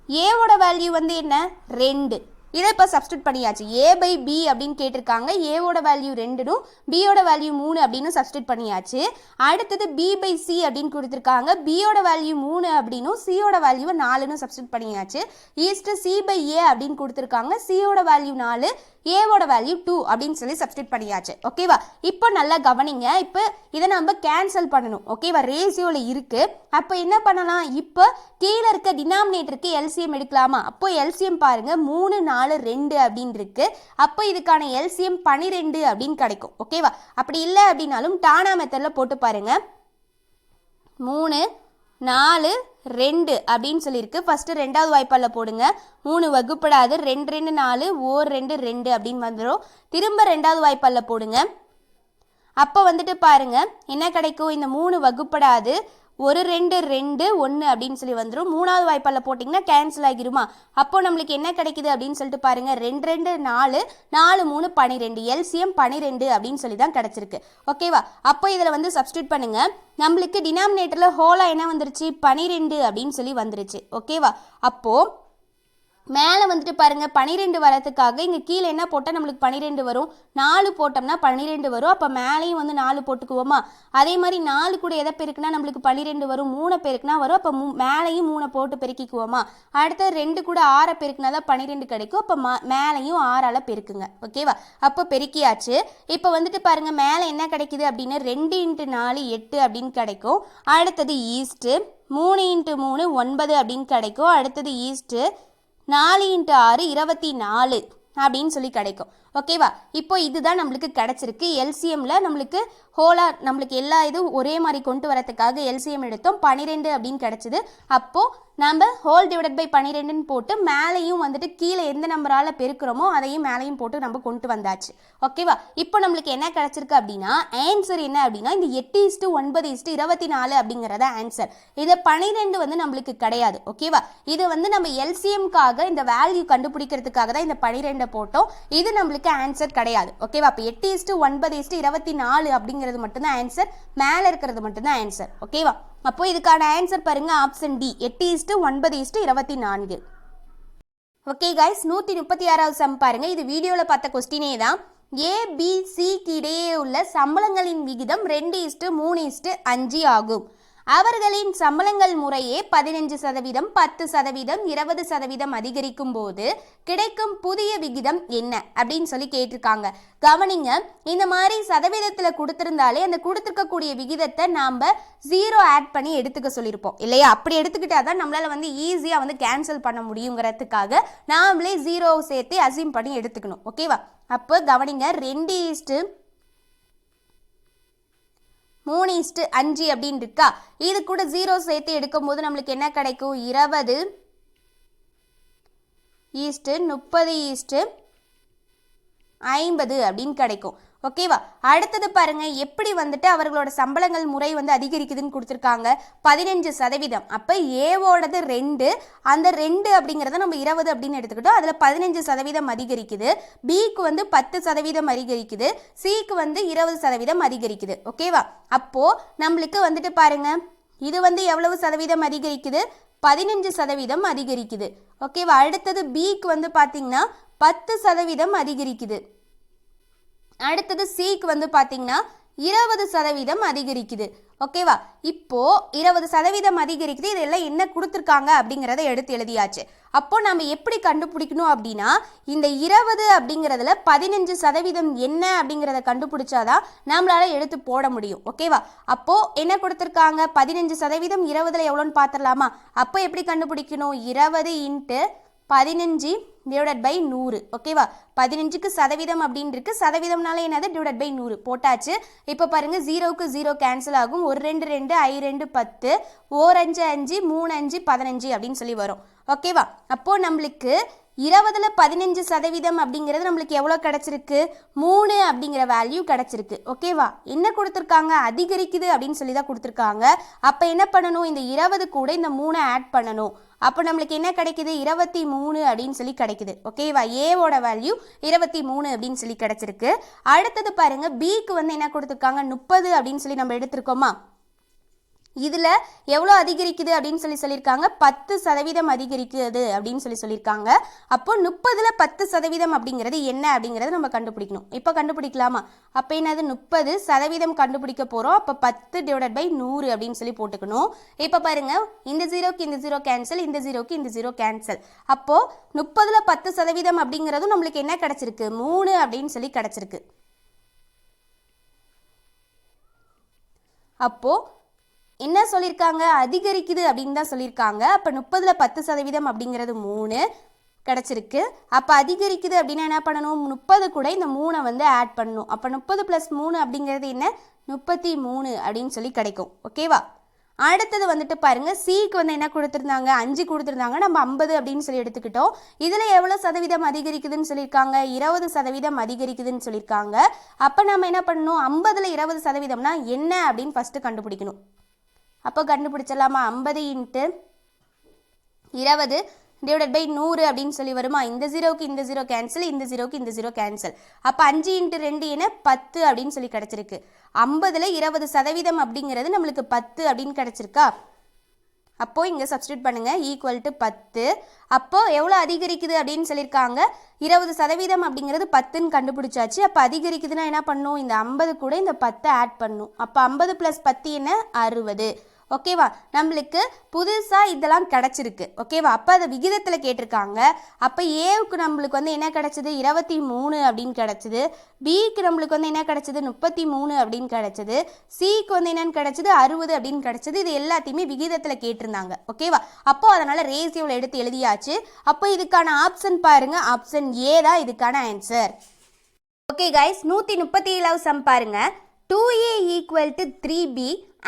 ஏவோட வேல்யூ வந்து என்ன 2. இதை இப்போ சப்ஸ்டியூட் பண்ணியாச்சு. A/B அப்படின்னு கேட்டிருக்காங்க. ஏவோட வேல்யூ 2னும் பியோட வேல்யூ 3 அப்படின்னு சப்ஸ்டியூட் பண்ணியாச்சு. அடுத்தது B/C அப்படின்னு கொடுத்துருக்காங்க. பியோட வேல்யூ 3 அப்படின்னும் சியோட வேல்யூ 4ன்னு சப்ஸ்டியூட் பண்ணியாச்சு. ஈஸ்ட் C/A அப்படின்னு கொடுத்துருக்காங்க. சியோட வேல்யூ 4, ஏவோட வேல்யூ 2 அப்படின்னு சொல்லி சப்ஸ்டியூட் பண்ணியாச்சு. ஓகேவா, இப்போ நல்லா கவனிங்க. இப்போ இதை நம்ம கேன்சல் பண்ணணும். ஓகேவா, ரேசியோவில் இருக்கு. அப்போ என்ன பண்ணலாம், இப்போ கீழே இருக்க டினாமினேட்டருக்கு எல்சிஎம் எடுக்கலாமா? அப்போ எல்சிஎம் பாருங்க 3 4 2 அப்படின்னு இருக்கு. அப்போ இதுக்கான எல்சிஎம் 12 அப்படின்னு கிடைக்கும். ஓகேவா, அப்படி இல்லை அப்படின்னாலும் டானா மெத்தடில் போட்டு பாருங்க. 3 4 2 அப்படின்னு சொல்லியிருக்கு. ஃபஸ்ட்டு 2வது வாய்ப்பால் போடுங்க. 3 வகுப்படாது, 2 2 4 1 2 2 அப்படின்னு வந்துடும். திரும்ப 2வது வாய்ப்பால் போடுங்க. அப்போ வந்துட்டு பாருங்க என்ன கிடைக்கும், இந்த 3 வகுப்படாது, 1 2 2 1 அப்படின்னு சொல்லி வந்துடும். 3வது வாய்ப்பால் போட்டிங்கன்னா கேன்சல் ஆகிருமா. அப்போ நம்மளுக்கு என்ன கிடைக்குது அப்படின்னு சொல்லிட்டு பாருங்க, 2 2 4 4 3 12, எல்சிஎம் 12 அப்படின்னு சொல்லி தான் கிடச்சிருக்கு. ஓகேவா, அப்போ இதில் வந்து சப்ஸ்டியூட் பண்ணுங்க. நம்மளுக்கு டினாமினேட்டரில் ஹோலாக என்ன வந்துருச்சு 12 அப்படின்னு சொல்லி வந்துருச்சு. ஓகேவா, அப்போது மேலே வந்துட்டு பாருங்கள் 12 வரதுக்காக இங்கே கீழே என்ன போட்டால் நம்மளுக்கு 12 வரும், 4 போட்டோம்னா 12 வரும். அப்போ மேலேயும் வந்து 4 போட்டுக்குவோமா. அதே மாதிரி 4 கூட எதை பெருக்குனா நம்மளுக்கு 12 வரும், 3 பெருக்குனா வரும். அப்போ மேலேயும் 3 போட்டு பெருக்கிக்குவோமா. அடுத்து 2 கூட 6 பெருக்குனா தான் 12 கிடைக்கும். அப்போ மேலேயும் 6ஆல் பெருக்குங்க. ஓகேவா, அப்போ பெருக்கியாச்சு. இப்போ வந்துட்டு பாருங்கள் மேலே என்ன கிடைக்குது அப்படின்னு 2 × 4 8 அப்படின்னு கிடைக்கும். அடுத்தது ஈஸ்ட்டு 3 × 3 9 அப்படின்னு கிடைக்கும். அடுத்தது ஈஸ்ட்டு 4 × 6 24 அப்படின்னு சொல்லி கிடைக்கும். ஓகேவா, இப்போ இதுதான் நம்மளுக்கு கிடச்சிருக்கு. எல்சிஎம்மில் நம்மளுக்கு ஹோலாக நம்மளுக்கு எல்லா இதுவும் ஒரே மாதிரி கொண்டு வரதுக்காக எல்சிஎம் எடுத்தோம், 12 அப்படின்னு கிடச்சிது. அப்போது நம்ம ஹோல் டிவைடட் பை 12ன்னு போட்டு மேலேயும் வந்துட்டு கீழே எந்த நம்பரால் பெருக்கிறோமோ அதையும் மேலேயும் போட்டு நம்ம கொண்டு வந்தாச்சு. ஓகேவா, இப்போ நம்மளுக்கு என்ன கிடச்சிருக்கு அப்படின்னா ஆன்சர் என்ன அப்படின்னா இந்த 8:9:24 அப்படிங்கிறத ஆன்சர். இதை 12 வந்து நம்மளுக்கு கிடையாது. ஓகேவா, இது வந்து நம்ம எல்சிஎம்காக இந்த வேல்யூ கண்டுபிடிக்கிறதுக்காக தான் இந்த 12 போட்டோம். இது நம்மளுக்கு ஆன்சர் கிடையாது. ஓகேவா, அப்போ 8:9:24 அப்படிங்கிறது மட்டும்தான் ஆன்சர், மேலே இருக்கிறது மட்டும்தான் ஆன்சர். ஓகேவா, அப்போ இதுக்கான ஆன்சர் பாருங்க ஆப்ஷன் டி 8:9:24. ஓகே கைஸ், 136வது சம் பாருங்க. இது வீடியோவில் பார்த்த கொஸ்டினே தான். ABCக்கு இடையே உள்ள சம்பளங்களின் விகிதம் 2:3:5 ஆகும். அவர்களின் சம்பளங்கள் முறையே 15%, 10%, 20% அதிகரிக்கும் போது கிடைக்கும் புதிய விகிதம் என்ன அப்படின்னு சொல்லி கேட்டிருக்காங்க. கவனிங்க, இந்த மாதிரி சதவீதத்தில் கொடுத்திருந்தாலே அந்த கொடுத்துருக்கக்கூடிய விகிதத்தை நாம் 0 ஆட் பண்ணி எடுத்துக்க சொல்லியிருப்போம் இல்லையா? அப்படி எடுத்துக்கிட்டா தான் நம்மளால் வந்து ஈஸியாக வந்து கேன்சல் பண்ண முடியுங்கிறதுக்காக நாமளே 0 சேர்த்து அசியூம் பண்ணி எடுத்துக்கணும். ஓகேவா? அப்போ கவனிங்க, 2:3:5 அப்படின்னு இருக்கா. இது கூட 0 சேர்த்து எடுக்கும் போது நம்மளுக்கு என்ன கிடைக்கும்? 20:30:50 அப்படின்னு கிடைக்கும். ஓகேவா? அடுத்தது பாருங்க, எப்படி வந்துட்டு அவர்களோட சம்பளங்கள் முறை வந்து அதிகரிக்குதுன்னு கொடுத்துருக்காங்க. 15%. அப்போ ஏவோடது 2, அந்த 2 அப்படிங்கிறத நம்ம 20 அப்படின்னு எடுத்துக்கிட்டோம். அதில் 15% அதிகரிக்குது. பிக்கு வந்து 10% அதிகரிக்குது. சிக்கு வந்து 20% அதிகரிக்குது. ஓகேவா? அப்போ நம்மளுக்கு வந்துட்டு பாருங்க, இது வந்து எவ்வளவு சதவீதம் அதிகரிக்குது? 15% அதிகரிக்குது. ஓகேவா? அடுத்தது பிக்கு வந்து பார்த்தீங்கன்னா 10% அதிகரிக்குது. அடுத்தது சிக்கு வந்து பார்த்தீங்கன்னா 20% அதிகரிக்குது. ஓகேவா? இப்போ 20% அதிகரிக்குது. இதெல்லாம் என்ன கொடுத்துருக்காங்க அப்படிங்கிறத எடுத்து எழுதியாச்சு. அப்போ நம்ம எப்படி கண்டுபிடிக்கணும் அப்படின்னா, இந்த 20 அப்படிங்கிறதுல 15% என்ன அப்படிங்கிறத கண்டுபிடிச்சாதான் நம்மளால எடுத்து போட முடியும். ஓகேவா? அப்போ என்ன கொடுத்துருக்காங்க? 15% 20ல் எவ்வளோன்னு பார்த்துடலாமா? அப்போ எப்படி கண்டுபிடிக்கணும்? 20 × 15 டிவைடட் பை 100. ஓகேவா? 15க்கு சதவீதம் அப்படின்னு இருக்கு. சதவீதம்னால என்னது? டிவைடட் பை 100 போட்டாச்சு. இப்போ பாருங்க, 0க்கு 0 கேன்சல் ஆகும். 1 2 2 I 2 10 4 5 5 3 5 15 அப்படின்னு சொல்லி வரும். ஓகேவா? அப்போ நம்மளுக்கு 20ல் 15% அப்படிங்கிறது நம்மளுக்கு எவ்வளோ கிடச்சிருக்கு? 3 அப்படிங்கிற வேல்யூ கிடச்சிருக்கு. ஓகேவா? என்ன கொடுத்துருக்காங்க? அதிகரிக்குது அப்படின்னு சொல்லி தான் கொடுத்துருக்காங்க. அப்போ என்ன பண்ணணும்? இந்த 20 கூட இந்த 3 ஆட் பண்ணணும். அப்போ நம்மளுக்கு என்ன கிடைக்குது? 23 அப்படின்னு சொல்லி கிடைக்குது. ஓகேவா? ஏவோட வேல்யூ 23 அப்படின்னு சொல்லி கிடைச்சிருக்கு. அடுத்தது பாருங்க, பிக்கு வந்து என்ன கொடுத்துருக்காங்க? 30 அப்படின்னு சொல்லி நம்ம எடுத்திருக்கோமா? இதில் எவ்வளோ அதிகரிக்குது அப்படின்னு சொல்லியிருக்காங்க? 10% அதிகரிக்குது அப்படின்னு சொல்லியிருக்காங்க. அப்போ 30ல் 10% அப்படிங்கிறது என்ன அப்படிங்கிறத நம்ம கண்டுபிடிக்கணும். இப்போ கண்டுபிடிக்கலாமா? அப்போ என்னது? 30% கண்டுபிடிக்க போகிறோம். அப்போ 10 டிவைடட் பை 100 அப்படின்னு சொல்லி போட்டுக்கணும். இப்போ பாருங்க, இந்த 0க்கு இந்த 0 கேன்சல், இந்த 0க்கு இந்த 0 கேன்சல். அப்போது 30ல் 10% அப்படிங்கிறதும் நம்மளுக்கு என்ன கிடச்சிருக்கு? 3 அப்படின்னு சொல்லி கிடச்சிருக்கு. அப்போது என்ன சொல்லியிருக்காங்க? அதிகரிக்குது அப்படின்னு தான் சொல்லியிருக்காங்க. அப்போ 30ல் 10% அப்படிங்கிறது 3 கிடச்சிருக்கு. அப்போ அதிகரிக்குது அப்படின்னா என்ன பண்ணணும்? 30 கூட இந்த 3 வந்து ஆட் பண்ணணும். அப்போ 30 + 3 அப்படிங்கிறது என்ன? 33 அப்படின்னு சொல்லி கிடைக்கும். ஓகேவா? அடுத்தது வந்துட்டு பாருங்க, சிக்கு வந்து என்ன கொடுத்துருந்தாங்க? 5 கொடுத்துருந்தாங்க. நம்ம 50 அப்படின்னு சொல்லி எடுத்துக்கிட்டோம். இதில் எவ்வளோ சதவீதம் அதிகரிக்குதுன்னு சொல்லியிருக்காங்க? 20% அதிகரிக்குதுன்னு சொல்லியிருக்காங்க. அப்போ நம்ம என்ன பண்ணணும்? 50ல் 20%னா என்ன அப்படின்னு ஃபஸ்ட்டு கண்டுபிடிக்கணும். அப்போ கண்டுபிடிச்சிடலாமா? 50 × 20 டிவைடட் பை 100 அப்படின்னு சொல்லி வருமா? இந்த 0க்கு இந்த 0 கேன்சல், இந்த 0க்கு இந்த 0 கேன்சல். அப்போ 5 × 2 என்ன? 10 அப்படின்னு சொல்லி கிடச்சிருக்கு. 50ல் 20% அப்படிங்கிறது நம்மளுக்கு 10 அப்படின்னு கிடச்சிருக்கா? அப்போ இங்கே சப்ஸ்டியூட் பண்ணுங்க, = 10. அப்போ எவ்வளோ அதிகரிக்குது அப்படின்னு சொல்லியிருக்காங்க? 20% அப்படிங்கிறது 10ன்னு கண்டுபிடிச்சாச்சு. அப்போ அதிகரிக்குதுன்னா என்ன பண்ணணும்? இந்த 50 கூட இந்த 10 ஆட் பண்ணணும். அப்போ 50 + 10 என்ன? 60. ஓகேவா? நம்மளுக்கு புதுசாக இதெல்லாம் கிடச்சிருக்கு. ஓகேவா? அப்போ அதை விகிதத்தில் கேட்டிருக்காங்க. அப்போ ஏவுக்கு நம்மளுக்கு வந்து என்ன கிடச்சிது? 23 அப்படின்னு கிடச்சிது. பிக்கு நம்மளுக்கு வந்து என்ன கிடச்சிது? 33 அப்படின்னு கிடச்சிது. சிக்கு வந்து என்னன்னு கிடச்சிது? 60 அப்படின்னு கிடச்சிது. இது எல்லாத்தையுமே விகிதத்தில் கேட்டிருந்தாங்க. ஓகேவா? அப்போ அதனால் ரேசியோவில் எடுத்து எழுதியாச்சு. அப்போ இதுக்கான ஆப்ஷன் பாருங்க, ஆப்ஷன் ஏ தான் இதுக்கான ஆன்சர். ஓகே கைஸ், 137வது சம் பாருங்க. 2a = 3b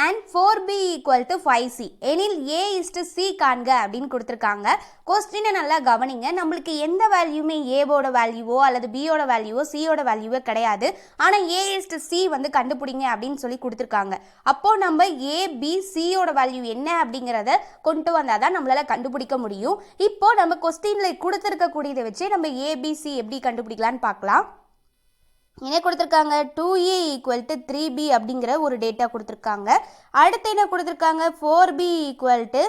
and 4b = 5c எனில் a:c காண்க அப்படின்னு கொடுத்துருக்காங்க. கொஸ்டினை நல்லா கவனிங்க. நம்மளுக்கு எந்த வேல்யூமே ஏவோட வேல்யூவோ அல்லது பியோட வேல்யூவோ சியோட வேல்யூவோ கிடையாது. ஆனால் a:c வந்து கண்டுபிடிங்க அப்படின்னு சொல்லி கொடுத்துருக்காங்க. அப்போது நம்ம a,b,c-யோட வேல்யூ என்ன அப்படிங்கிறத கொண்டு வந்தால் தான் நம்மளால் கண்டுபிடிக்க முடியும். இப்போது நம்ம கொஸ்டினில் கொடுத்துருக்கக்கூடியதை வச்சு நம்ம a,b,c எப்படி கண்டுபிடிக்கலான்னு பார்க்கலாம். என்ன கொடுத்துருக்காங்க? 2a = 3b அப்படிங்கிற ஒரு டேட்டா கொடுத்துருக்காங்க. அடுத்து என்ன கொடுத்துருக்காங்க? 4b =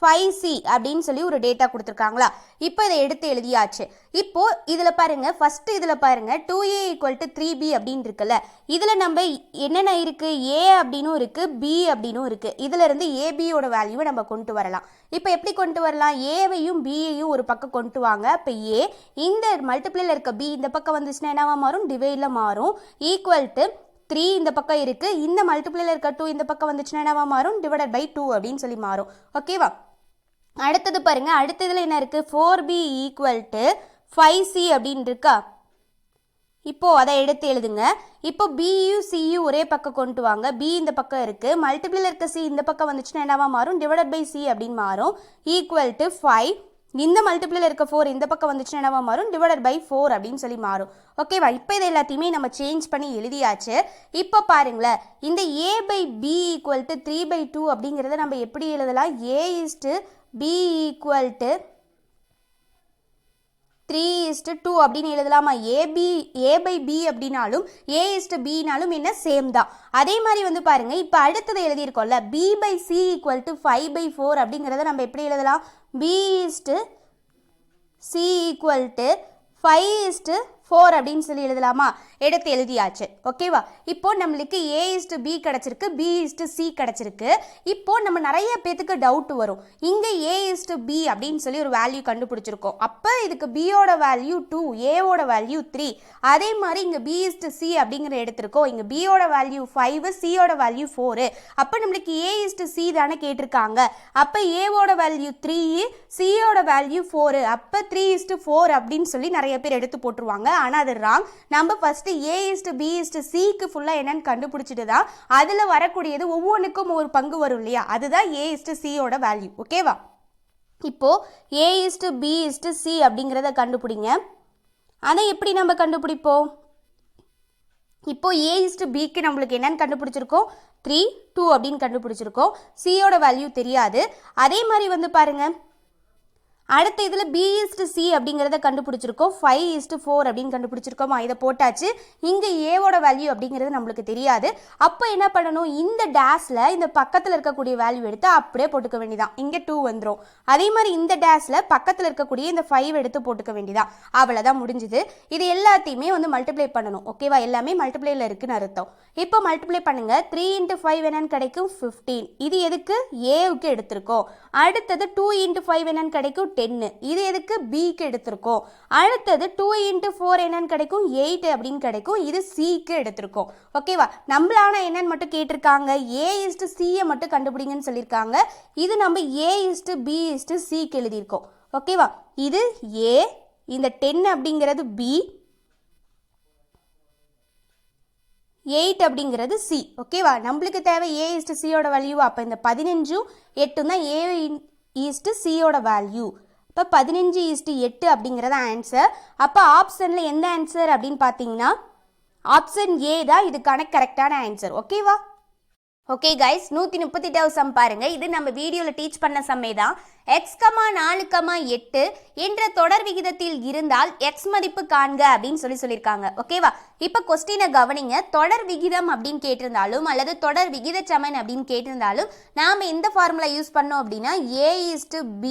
5C அப்படின்னு சொல்லி ஒரு டேட்டா கொடுத்துருக்காங்களா. இப்போ இதை எடுத்து எழுதியாச்சு. இப்போ இதில் பாருங்க, ஃபர்ஸ்ட் இதில் பாருங்க 2A = 3B அப்படின்னு இருக்குல்ல. இதில் நம்ம என்னென்ன இருக்கு, A அப்படின்னும் இருக்கு, B அப்படின்னும் இருக்கு. இதுல இருந்து ABயோட வேல்யூவை நம்ம கொண்டு வரலாம். இப்போ எப்படி கொண்டு வரலாம், ஏவையும் பியையும் ஒரு பக்கம் கொண்டு வாங்க. இப்போ A இந்த மல்டிப்ளைல இருக்க B இந்த பக்கம் வந்துச்சுன்னா என்னவா மாறும், டிவைடில் மாறும். ஈக்குவல் டு 3 இந்த பக்கம் இருக்கு, இந்த மல்டிப்ளைல இருக்க 2 இந்த பக்கம் வந்துச்சுன்னா என்னவா மாறும், டிவைடட் பை 2 அப்படின்னு சொல்லி மாறும். ஓகேவா. அடுத்தது பாருங்க, அடுத்ததுல என்ன இருக்கு, 4B = 5C அப்படின்னு இருக்கா. இப்போ அதை எடுத்து எழுதுங்க. இப்போ பியும் சியும் ஒரே பக்கம் கொண்டு வாங்க. B இந்த பக்கம் இருக்கு, மல்டிப்ளைல இருக்க C இந்த பக்கம் வந்துச்சுன்னா என்னவா மாறும், டிவைடட் பை C அப்படின்னு மாறும். ஈக்குவல் டு 5 இந்த மல்டிப்ளைல இருக்க 4 இந்த பக்கம் வந்துச்சுன்னா என்னவா மாறும், டிவைடட் பை 4 அப்படின்னு சொல்லி மாறும். ஓகேவா. இப்போ இதை எல்லாத்தையுமே நம்ம சேஞ்ச் பண்ணி எழுதியாச்சு. இப்போ பாருங்களேன், இந்த A/B = 3/2 அப்படிங்கிறத நம்ம எப்படி எழுதலாம், A/B = 3:2 அப்படின்னு எழுதலாமா. A/B அப்படின்னாலும் A/Bனாலும் என்ன சேம் தான். அதே மாதிரி வந்து பாருங்க, இப்போ அடுத்தது எழுதியிருக்கோம்ல, B/C = 5/4 அப்படிங்கிறத நம்ம எப்படி எழுதலாம், B/C = 5:4 அப்படின்னு சொல்லி எழுதலாமா. எடுத்து எழுதியாச்சு. ஓகேவா. இப்போ நம்மளுக்கு A/B கிடைச்சிருக்கு, B/C கிடைச்சிருக்கு. இப்போ நம்ம நிறைய பேத்துக்கு டவுட் வரும், இங்க A/B அப்படின்னு சொல்லி ஒரு வேல்யூ கண்டுபிடிச்சிருக்கோம். அப்போ இதுக்கு Bயோட வேல்யூ 2, Aவோட வேல்யூ 3. அதே மாதிரி இங்க B/C அப்படிங்கிற எடுத்திருக்கோம், இங்க Bயோட வேல்யூ 5, Cயோட வேல்யூ 4. அப்போ நம்மளுக்கு A/C தானே கேட்டிருக்காங்க. அப்போ Aவோட வேல்யூ 3, Cயோட வேல்யூ 4. அப்போ 3:4 அப்படின்னு சொல்லி நிறைய பேர் எடுத்து போட்டுருவாங்க. ஆனால் அது ராங். நம்ம ஃபர்ஸ்ட் A/B/Cக்கு ஃபுல்லாக என்னன்னு கண்டுபிடிச்சிட்டு தான் அதில் வரக்கூடியது ஒவ்வொன்றுக்கும் ஒரு பங்கு வரும் இல்லையா, அதுதான் A/Cயோட வேல்யூ. ஓகேவா. இப்போ A/B/C அப்படிங்கிறத கண்டுபிடிங்க. அதை எப்படி நம்ம கண்டுபிடிப்போம், இப்போ A/Bக்கு நம்மளுக்கு என்னன்னு கண்டுபிடிச்சிருக்கோம், 3, 2 அப்படின்னு கண்டுபிடிச்சிருக்கோம். Cயோட வேல்யூ தெரியாது. அதே மாதிரி வந்து பாருங்க, அடுத்த இதில் B/C அப்படிங்கிறத கண்டுபிடிச்சிருக்கோம், 5:4 அப்படின்னு கண்டுபிடிச்சிருக்கோமா. இதை போட்டாச்சு. இங்கே ஏவோட வேல்யூ அப்படிங்கிறது நம்மளுக்கு தெரியாது. அப்போ என்ன பண்ணணும், இந்த டேஸில் இந்த பக்கத்தில் இருக்கக்கூடிய வேல்யூ எடுத்து அப்படியே போட்டுக்க வேண்டியதான். இங்கே 2 வந்துடும். அதே மாதிரி இந்த டேஸில் பக்கத்தில் இருக்கக்கூடிய இந்த 5 எடுத்து போட்டுக்க வேண்டியதான். அவ்வளோதான், முடிஞ்சுது. இது எல்லாத்தையுமே வந்து மல்டிப்ளை பண்ணணும். ஓகேவா. எல்லாமே மல்டிப்ளைல இருக்குன்னு அர்த்தம். இப்போ மல்டிப்ளை பண்ணுங்க. 3 × 5 என்னன்னு கிடைக்கும், 15. இது எதுக்கு, ஏவுக்கு எடுத்திருக்கோம். அடுத்தது 2 × 5 என்னன்னு கிடைக்கும், 10. இது எதுக்கு, பிக்கு எடுத்திருக்கோம். அடுத்தது 2 × 4 என்னன்னு கிடைக்கும், 8 அப்படின்னு கிடைக்கும். இது சிக்கு எடுத்திருக்கோம். ஓகேவா. நம்மளான என்னன்னு மட்டும் கேட்டிருக்காங்க, A/Cயை மட்டும் கண்டுபிடிங்கன்னு சொல்லியிருக்காங்க. இது நம்ம A/B/Cக்கு எழுதியிருக்கோம். ஓகேவா. இது A, இந்த 10 அப்படிங்கிறது B, 8 அப்படிங்கிறது C. ஓகேவா. நம்மளுக்கு தேவை A/Cயோட வேல்யூ. அப்போ இந்த 15, 8 தான் A/Cயோட வேல்யூ. இப்போ 15:8 அப்படிங்கிறத ஆன்சர். அப்போ ஆப்ஷனில் எந்த ஆன்சர் அப்படின்னு பார்த்தீங்கன்னா ஆப்ஷன் ஏ தான் இதுக்கான கரெக்டான ஆன்சர். ஓகேவா. ஓகே கைஸ், 138வது சம் பாருங்க. இது நம்ம வீடியோவில் டீச் பண்ண சம்மே தான். x, 4, 8 என்ற தொடர் விகிதத்தில் இருந்தால் x மதிப்பு காண்க அப்படின்னு சொல்லியிருக்காங்க. ஓகேவா. இப்போ கொஸ்டினை கவனிங்க. தொடர் விகிதம் அப்படின்னு கேட்டிருந்தாலும் அல்லது தொடர் விகிதச்சமன் அப்படின்னு கேட்டிருந்தாலும் நாம் எந்த ஃபார்முலா யூஸ் பண்ணோம் அப்படின்னா A/B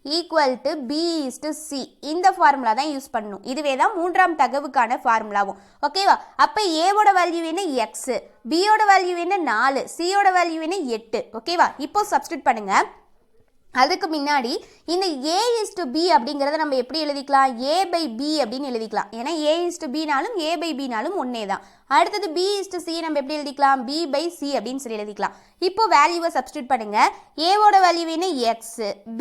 = B/C இந்த ஃபார்முலா தான் யூஸ் பண்ணணும். இதுவே தான் மூன்றாம் தகவுக்கான ஃபார்முலாவும். ஓகேவா. அப்போ ஏவோட வேல்யூ என்ன, x, பியோட வேல்யூ என்ன, 4, சியோட வேல்யூ என்ன, 8. ஓகேவா. இப்போ சப்ஸ்டிட் பண்ணுங்க. அதுக்கு முன்னாடி இந்த A/B அப்படிங்கிறத நம்ம எப்படி எழுதிக்கலாம், A/B அப்படின்னு எழுதிக்கலாம். ஏன்னா A/Bனாலும் A/Bனாலும் ஒன்னே தான். அடுத்தது B/C நம்ம எப்படி எழுதிக்கலாம், B/C அப்படின்னு சொல்லி எழுதிக்கலாம். இப்போ வேல்யூவை சப்ஸ்டிட் பண்ணுங்க. ஏவோட வேல்யூ என்ன, x,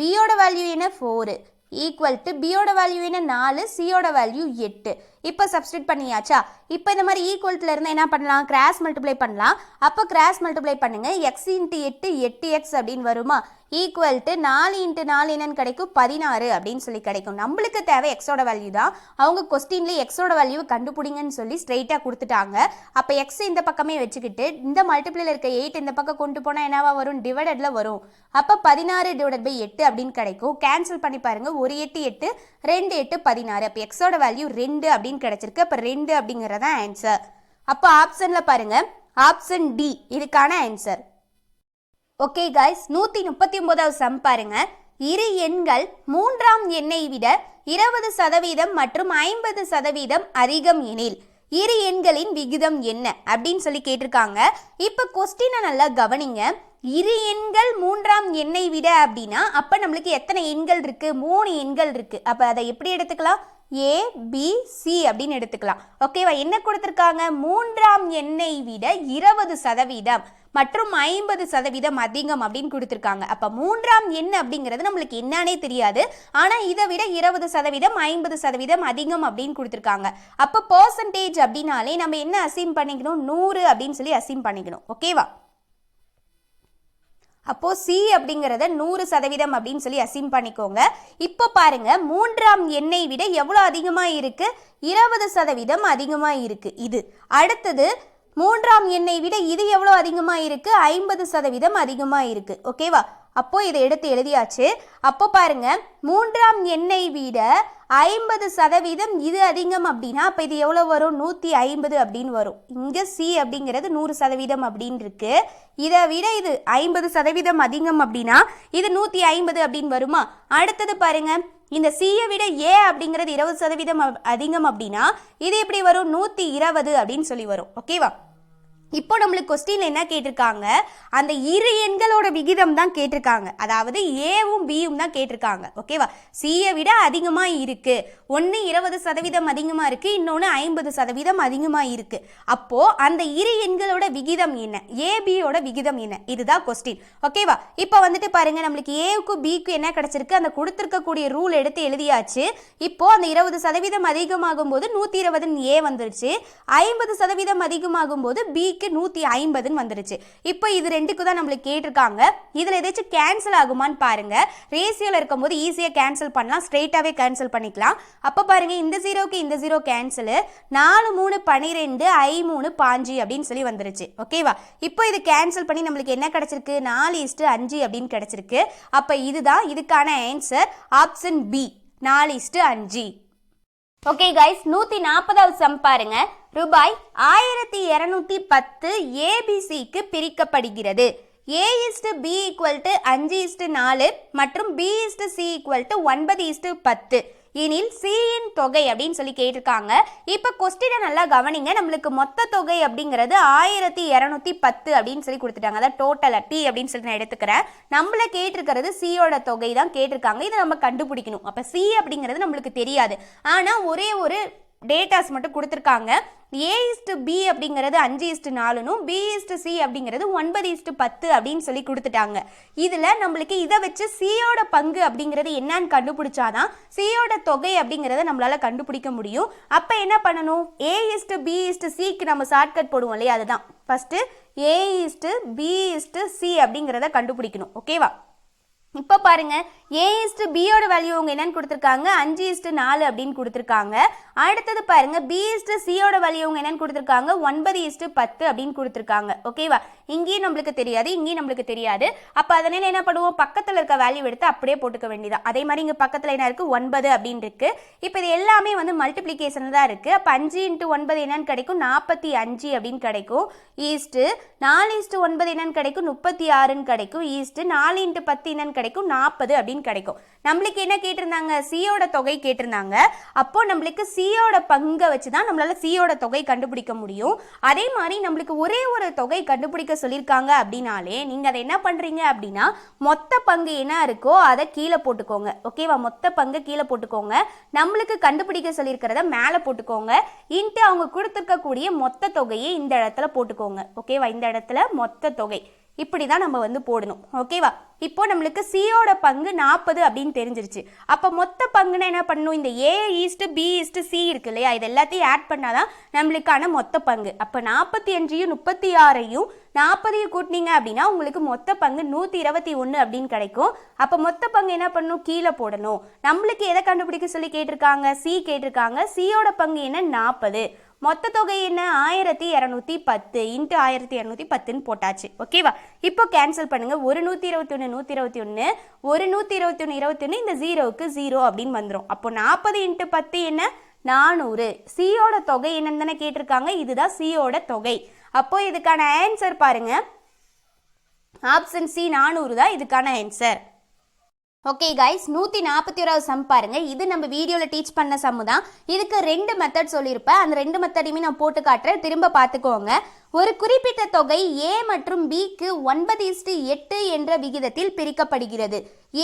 பியோட வேல்யூ என்ன, 4, ஈக்குவல் டு பியோட வேல்யூ என்ன, 4, சியோட வேல்யூ 8. இப்போ சப்ஸ்டிட் பண்ணியாச்சா. இப்போ இந்த மாதிரி ஈக்குவல்ட்டில் இருந்தால் என்ன பண்ணலாம், கிராஸ் மல்டிப்ளை பண்ணலாம். அப்போ கிராஸ் மல்டிப்ளை பண்ணுங்க. x × 8 8x அப்படின்னு வருமா. ஈக்குவல் டு 4 × 4 என்னன்னு கிடைக்கும், 16 அப்படின்னு சொல்லி கிடைக்கும். நம்மளுக்கு தேவை எக்ஸோட வேல்யூ தான். அவங்க கொஸ்டின்லேயே எக்ஸோட வேல்யூ கண்டுபிடிங்கன்னு சொல்லி ஸ்ட்ரெயிட்டாக கொடுத்துட்டாங்க. அப்போ எக்ஸ் இந்த பக்கமே வச்சுக்கிட்டு இந்த மல்டிப்ளைல இருக்க 8 இந்த பக்கம் கொண்டு போனால் என்னவா வரும், டிவைடட்ல வரும். அப்போ 16 / 8 அப்படின்னு கிடைக்கும். கேன்சல் பண்ணி பாருங்க. 1 8 8, 2 8 16. அப்போ எக்ஸோட வேல்யூ 2 அப்படின்னு கிடைச்சிருக்கு. அப்போ 2 அப்படிங்கிறதா ஆன்சர். அப்போ ஆப்ஷன்ல பாருங்க, ஆப்ஷன் டி இதுக்கான ஆன்சர். ஓகே காய்ஸ், 139வது சம் பாருங்க. இரு எண்கள் மூன்றாம் எண்ணை விட 20% மற்றும் 50% அதிகம் எனில் இரு எண்களின் விகிதம் என்ன அப்படின்னு சொல்லி கேட்டிருக்காங்க. இப்போ கொஸ்டினை நல்லா கவனிங்க. இரு எண்கள் மூன்றாம் எண்ணை விட அப்படின்னா அப்போ நம்மளுக்கு எத்தனை எண்கள் இருக்கு? 3 எண்கள் இருக்கு. அப்போ அதை எப்படி எடுத்துக்கலாம்? A, B, C அப்படின்னு எடுத்துக்கலாம். ஓகேவா? என்ன கொடுத்துருக்காங்க? மூன்றாம் எண்ணை விட 20% மற்றும் 50% அதிகம் அப்படின்னு கொடுத்துருக்காங்க. அப்போ மூன்றாம் எண் அப்படிங்கிறது நம்மளுக்கு என்னன்னே தெரியாது. ஆனால் இதை விட 20%, 50% அதிகம் அப்படின்னு கொடுத்துருக்காங்க. அப்போ பர்சன்டேஜ் அப்படின்னாலே நம்ம என்ன அசீம் பண்ணிக்கணும்? 100 அப்படின்னு சொல்லி அசீம் பண்ணிக்கணும். ஓகேவா? அப்போ சி அப்படிங்கிறத 100% அப்படின்னு சொல்லி அசீம் பண்ணிக்கோங்க. இப்போ பாருங்க, மூன்றாம் எண்ணை விட எவ்வளோ அதிகமாக இருக்கு? 20% அதிகமாக இருக்கு. இது அடுத்தது மூன்றாம் எண்ணை விட இது எவ்வளோ அதிகமாக இருக்கு? 50% அதிகமாக இருக்கு. ஓகேவா? அப்போ இதை எடுத்து எழுதியாச்சு. அப்போ பாருங்க, மூன்றாம் எண்ணை விட 50% இது அதிகம் அப்படின்னா அப்போ இது எவ்வளோ வரும்? 150 அப்படின்னு வரும். இங்கே சி அப்படிங்கிறது 100% அப்படின்னு இருக்கு. இதை விட இது 50% அதிகம் அப்படின்னா இது 150 அப்படின்னு வருமா? அடுத்தது பாருங்க, இந்த சியை விட ஏ அப்படிங்கிறது 20% அதிகம் அப்படின்னா இது எப்படி வரும்? 120 அப்படின்னு சொல்லி வரும். ஓகேவா? இப்போ நம்மளுக்கு கொஸ்டின் என்ன கேட்டிருக்காங்க? அந்த இரு எண்களோட விகிதம் தான் கேட்டிருக்காங்க. அதாவது ஏவும் பியும் தான் கேட்டிருக்காங்க. ஓகேவா? சியை விட அதிகமாக இருக்கு. ஒன்று 20% அதிகமாக இருக்கு, இன்னொன்று 50% அதிகமாக இருக்கு. அப்போ அந்த இரு எண்களோட விகிதம் என்ன? ஏபியோட விகிதம் என்ன? இதுதான் கொஸ்டின். ஓகேவா? இப்போ வந்துட்டு பாருங்க, நம்மளுக்கு ஏவுக்கும் பிக்கும் என்ன கிடைச்சிருக்கு? அந்த கொடுத்துருக்கக்கூடிய ரூல் எடுத்து எழுதியாச்சு. இப்போ அந்த 20% அதிகமாகும் போது 120 ஏ வந்துருச்சு. 50% அதிகமாகும் போது பிக்கு 150 வந்துருச்சு. இப்போ இது ரெண்டுக்கு தான் நம்மளுக்கு கேட்டிருக்காங்க. இதுல ஏதாச்சும் கேன்சல் ஆகுமான்னு பாருங்க. ரேஷியோல இருக்கும்போது ஈஸியா கேன்சல் பண்ணலாம், ஸ்ட்ரெயிட்டாவே கேன்சல் பண்ணிக்கலாம். அப்ப பாருங்க, இந்த ஜீரோக்கு இந்த ஜீரோ கேன்சல். 4 3 12 I 3 5 அப்படின்னு சொல்லி வந்துருச்சு. ஓகேவா? இப்போ இது கேன்சல் பண்ணி நம்மளுக்கு என்ன கிடைச்சிருக்கு? 4:5 அப்படின்னு கிடைச்சிருக்கு. அப்ப இதுதான் இதுக்கான answer, option B, 4:5. Okay guys, 140வது சம் பாருங்க. ரூபாய் 1210 ஏபிசிக்கு பிரிக்கப்படுகிறது. A/B = 5:4 மற்றும் B/C = 9:10 எனில் சியின் தொகை அப்படின்னு சொல்லி கேட்டிருக்காங்க. இப்போ கொஸ்டினை நல்லா கவனிங்க. நம்மளுக்கு மொத்த தொகை அப்படிங்கிறது 1210 அப்படின்னு சொல்லி கொடுத்துட்டாங்க. அதான் டோட்டலாக டி அப்படின்னு சொல்லி நான் எடுத்துக்கிறேன். நம்மள கேட்டிருக்கிறது சியோட தொகை தான் கேட்டிருக்காங்க. இதை நம்ம கண்டுபிடிக்கணும். அப்போ சி அப்படிங்கிறது நம்மளுக்கு தெரியாது. ஆனால் ஒரே ஒரு டேட்டாஸ் மட்டும் கொடுத்துருக்காங்க. A/B அப்படிங்கிறது 5:4னும் B/C அப்படிங்கிறது 9:10 அப்படின்னு சொல்லி கொடுத்துட்டாங்க. இதில் நம்மளுக்கு இதை வச்சு சியோட பங்கு அப்படிங்கிறது என்னன்னு கண்டுபிடிச்சாதான் சியோட தொகை அப்படிங்கிறத நம்மளால கண்டுபிடிக்க முடியும். அப்போ என்ன பண்ணணும்? A/B/Cக்கு நம்ம ஷார்ட்கட் போடுவோம் இல்லையா? அதுதான் ஃபர்ஸ்ட் A/B/C அப்படிங்கிறத கண்டுபிடிக்கணும். ஓகேவா? இப்போ பாருங்க, A/Bயோட வேல்யூ அவங்க என்னன்னு கொடுத்துருக்காங்க? 5:4 அப்படின்னு கொடுத்துருக்காங்க. அடுத்தது பாருங்க, B/Cயோட வேல்யூ அவங்க என்னன்னு கொடுத்துருக்காங்க? 9:10 அப்படின்னு கொடுத்துருக்காங்க. ஓகேவா? இங்கேயும் நம்மளுக்கு தெரியாது, இங்கேயும் நம்மளுக்கு தெரியாது. அப்போ அதனால என்ன பண்ணுவோம்? பக்கத்தில் இருக்க வேல்யூ எடுத்து அப்படியே போட்டுக்க வேண்டியதான். அதே மாதிரி இங்கே பக்கத்தில் என்ன இருக்கு? 9 அப்படின்னு இருக்கு. இப்போ இது எல்லாமே வந்து மல்டிப்ளிகேஷன் தான் இருக்கு. அப்போ 5 × 9 என்னன்னு கிடைக்கும்? 45 அப்படின்னு கிடைக்கும். ஈஸ்ட் 4:9 என்னன்னு கிடைக்கும்? 36ன்னு கிடைக்கும். ஈஸ்ட் 4 × 10 என்னன்னு கிடைக்கும்? 40 அப்படின்னு கிடைக்கும். நம்மளுக்கு என்ன கேட்டிருந்தாங்க? சியோட தொகை கேட்டிருந்தாங்க. அப்போ நம்மளுக்கு சியோட பங்கை வச்சுதான் நம்மளால சியோட தொகை கண்டுபிடிக்க முடியும். அதே மாதிரி நம்மளுக்கு ஒரே ஒரு தொகை கண்டுபிடிக்க சொல்லியிருக்காங்க அப்படின்னாலே நீங்க அதை என்ன பண்றீங்க அப்படின்னா, மொத்த பங்கு என்ன இருக்கோ அதை கீழே போட்டுக்கோங்க. ஓகேவா? மொத்த பங்கு கீழே போட்டுக்கோங்க. நம்மளுக்கு கண்டுபிடிக்க சொல்லியிருக்கிறத மேலே போட்டுக்கோங்க. இன்ட்டு அவங்க கொடுத்துருக்கக்கூடிய மொத்த தொகையை இந்த இடத்துல போட்டுக்கோங்க. ஓகேவா? இந்த இடத்துல மொத்த தொகை இப்படிதான் நம்ம வந்து போடணும். ஓகேவா? இப்போ நம்மளுக்கு சியோட பங்கு 40 அப்படின்னு தெரிஞ்சிருச்சு. அப்போ மொத்த பங்குன்னா என்ன பண்ணணும்? இந்த A/B/C இருக்கு இல்லையா? இது எல்லாத்தையும் ஆட் பண்ணாதான் நம்மளுக்கான மொத்த பங்கு. அப்போ 45யும் 36யும் 40 கூட்டினீங்க அப்படின்னா உங்களுக்கு மொத்த பங்கு 121 அப்படின்னு கிடைக்கும். அப்போ மொத்த பங்கு என்ன பண்ணணும்? கீழே போடணும். நம்மளுக்கு எதை கண்டுபிடிக்க சொல்லி கேட்டிருக்காங்க? சி கேட்டிருக்காங்க. சியோட பங்கு என்ன? 40. மொத்த தொகை என்ன? 1210 × 1210ன்னு போட்டாச்சு. ஓகேவா? இப்போ கேன்சல் பண்ணுங்க. ஒரு 121 121, ஒரு 121 21, இந்த ஜீரோவுக்கு 0 அப்படின்னு வந்துடும். அப்போ 40 × 10 என்ன? 400. சியோட தொகை என்னன்னு தானே கேட்டிருக்காங்க. இதுதான் சியோட தொகை. அப்போ இதுக்கான ஆன்சர் பாருங்க, ஆப்ஷன் சி 400 தான் இதுக்கான ஆன்சர். ஓகே கைஸ், 141வது சம் பாருங்க. இது நம்ம வீடியோவில் டீச் பண்ண சம்மு தான். இதுக்கு 2 மெத்தட் சொல்லியிருப்பேன். அந்த 2 மெத்தடையுமே நான் போட்டு காட்டுறேன், திரும்ப பார்த்துக்கோங்க. ஒரு குறிப்பிட்ட தொகை ஏ மற்றும் பிக்கு 9:8 என்ற விகிதத்தில் பிரிக்கப்படுகிறது.